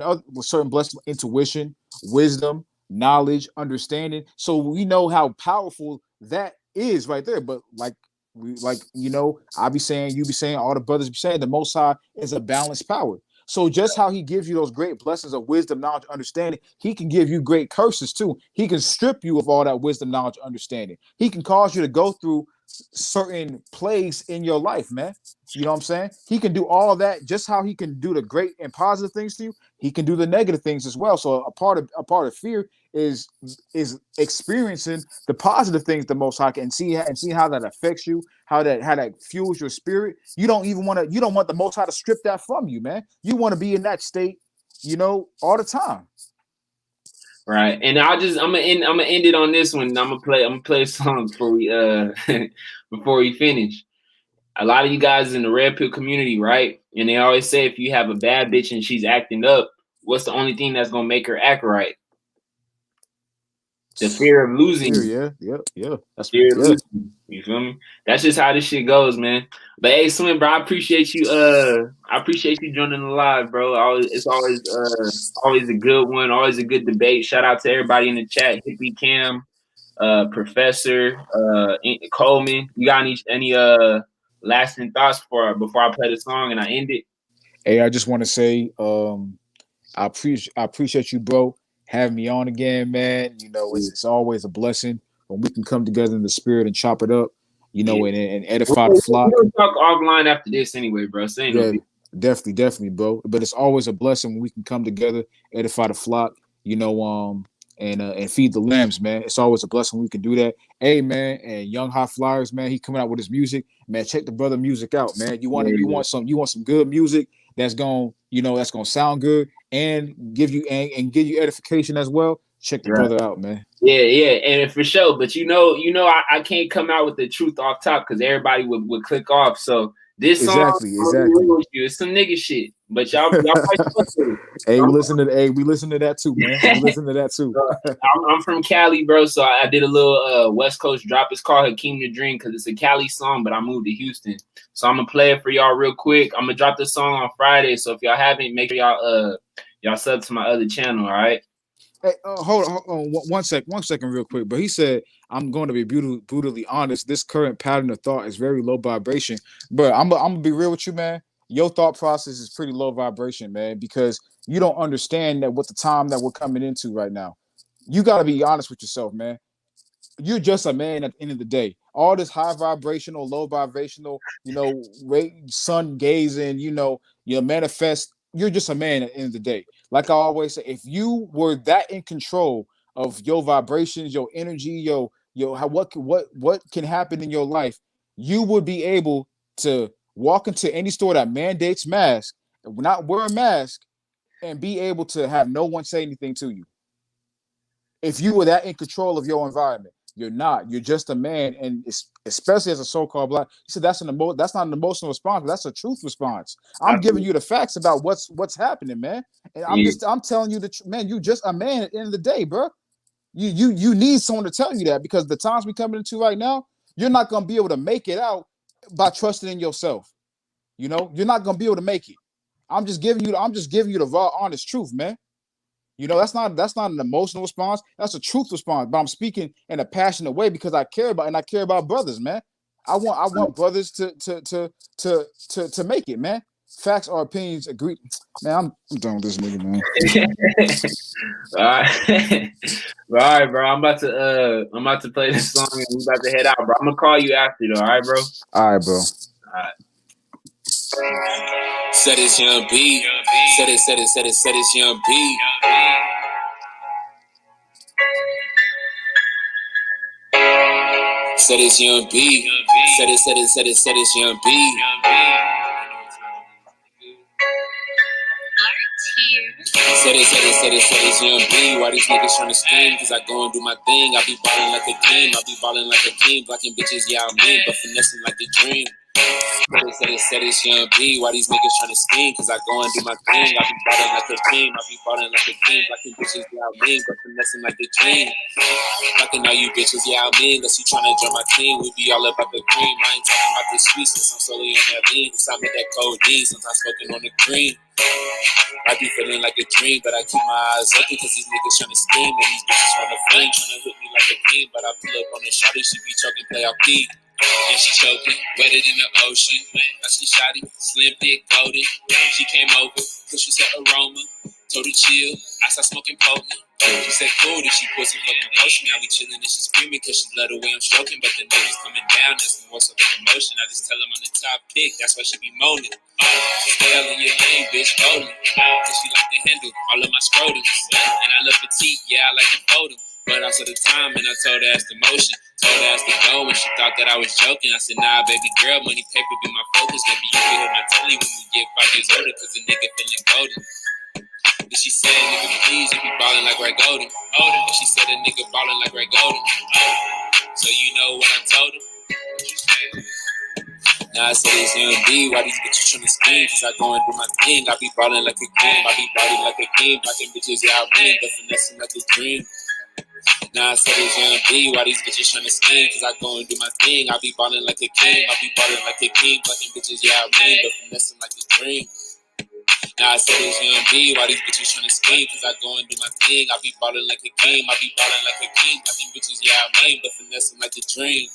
blessings, intuition, wisdom, knowledge, understanding. So we know how powerful that is right there. But I be saying, you be saying, all the brothers be saying, the Most High is a balanced power. So just how he gives you those great blessings of wisdom, knowledge, understanding, he can give you great curses too. He can strip you of all that wisdom, knowledge, understanding. He can cause you to go through certain plagues in your life, man. You know what I'm saying? He can do all that. Just how he can do the great and positive things to you, he can do the negative things as well. So a part of fear is experiencing the positive things the Most High can see how that affects you, how that fuels your spirit. You don't want the Most High to strip that from you, man. You want to be in that state, all the time. Right. And I'm gonna end it on this one. I'm gonna play a song before we before we finish. A lot of you guys in the red pill community, right? And they always say if you have a bad bitch and she's acting up, what's the only thing that's gonna make her act right? The fear of losing. Yeah. That's fear of losing. You feel me? That's just how this shit goes, man. But hey, Slim, bro, I appreciate you joining the live, bro. It's always a good one, always a good debate. Shout out to everybody in the chat, Hippie Cam, Professor, Coleman. You got any lasting thoughts before I play the song and I end it? Hey, I just want to say, I appreciate you, bro, having me on again, man. It's always a blessing when we can come together in the spirit and chop it up, and edify the flock. We'll talk offline after this anyway, bro. Definitely, bro. But it's always a blessing when we can come together, edify the flock, and feed the lambs, man. It's always a blessing when we can do that. Hey, man, and Young High Flyers, man, he coming out with his music, man. Check the brother music out, man. You want some good music that's gonna sound good and give you edification as well. Check the brother out, man. Yeah, and for sure. But I can't come out with the truth off top because everybody would click off. So this song, exactly. It's some nigga shit. But y'all Hey, we listen to that too, man. We listen to that too. I'm from Cali, bro. So I did a little West Coast drop. It's called Hakeem the Dream because it's a Cali song, but I moved to Houston. So I'm gonna play it for y'all real quick. I'm gonna drop the song on Friday. So if y'all haven't, make sure y'all sub to my other channel, all right? Hey, hold on one second real quick. But he said, I'm going to be brutally honest. This current pattern of thought is very low vibration. But I'm gonna be real with you, man. Your thought process is pretty low vibration, man, because you don't understand that what the time that we're coming into right now. You got to be honest with yourself, man. You're just a man at the end of the day. All this high vibrational, low vibrational, sun gazing, manifest. You're just a man at the end of the day. Like I always say, if you were that in control of your vibrations, your energy, what can happen in your life, you would be able to walk into any store that mandates mask, not wear a mask, and be able to have no one say anything to you. If you were that in control of your environment. You're not. You're just a man, and especially as a so-called black. He said that's not an emotional response, but that's a truth response. I'm giving you the facts about what's happening, man. And I'm telling you man. You just a man at the end of the day, bro. You need someone to tell you that because the times we coming into right now, you're not gonna be able to make it out by trusting in yourself. You're not gonna be able to make it. I'm just giving you the raw, honest truth, man. That's not an emotional response. That's a truth response. But I'm speaking in a passionate way because I care about brothers, man. I want brothers to make it, man. Facts or opinions agree. Man, I'm done with this nigga, man. All right. All right, bro. I'm about to play this song and we about to head out, bro. I'm gonna call you after though, all right, bro? All right, bro. All right. Said it's Young B. Said it's Young B. Said it's Young B. Said it's Young B. Said it's Young B. Why these niggas tryna scheme? Cause I go and do my thing. I be ballin' like a king. I be ballin' like a king. Blocking bitches, yeah, I mean, but finessing like a dream. Said it's Young B. Why these niggas tryna scheme? Cause I go and do my thing. I be ballin' like a king. I be ballin' like a king. Blocking bitches, yeah, I mean, but finessing like a dream. Blocking all you bitches, yeah, I mean, unless you tryna join my team. We be all about the cream. I ain't talking about the sweet since I'm solely on that lean. Cause I'm in that codeine. Sometimes smoking on the green. I be feeling like a dream, but I keep my eyes open cause these niggas tryna scheme and these bitches tryna flame, tryna hit me like a king. But I pull up on the shawty, she be choking, play off beat. And she choking, wetter than the ocean. Now she shawty, slim, thick, golden. She came over, cause she said aroma. Told her chill, I started smoking potent. She said cool, then she put some fucking potion. Now we chillin' and she screaming cause she love the way I'm stroking. But the niggas coming down, that's the most of the emotion. I just tell them I'm the top pick, that's why she be moaning. Stay out in your lane, bitch, rolling. Cause she like to handle all of my scrotums. And I love petite, yeah, I like to fold them. But also the time, and I told her that's the motion. Told her that's the go, and she thought that I was joking. I said, nah, baby girl, money, paper be my focus. Maybe you can hit my telly when we get 5 years older, cause the nigga feeling golden. And she said, nigga, please, you be ballin' like Ray Golden. And she said, a nigga ballin' like Ray Golden. So you know what I told her? Now I said it's Young B, why these bitches tryna scheme? Cause I go and do my thing, I be ballin' like a king, I be ballin' like a king, blocking bitches, yeah, I win, but finessing like a dream. Now I said it's Young B, why these bitches tryna scheme? Cause I go and do my thing, I be ballin' like a king, I be ballin' like a king, blocking bitches, yeah, I win, but finessing like a dream. Now I said it's Young B, why these bitches tryna scheme? Cause I go and do my thing, I be ballin' like a king, I be ballin' like a king, blocking bitches, yeah, I win, but finessing like a dream.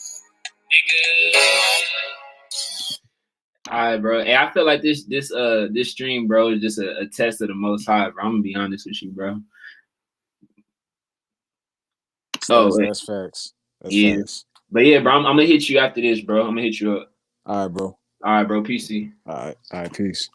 All right, bro. Hey, I feel like this stream, bro, is just a test of the Most High, bro. I'm gonna be honest with you, bro. That's facts. That's yeah. facts. But yeah, bro, I'm gonna hit you after this, bro. I'm gonna hit you up. All right, bro. All right, bro. PC. All right, peace.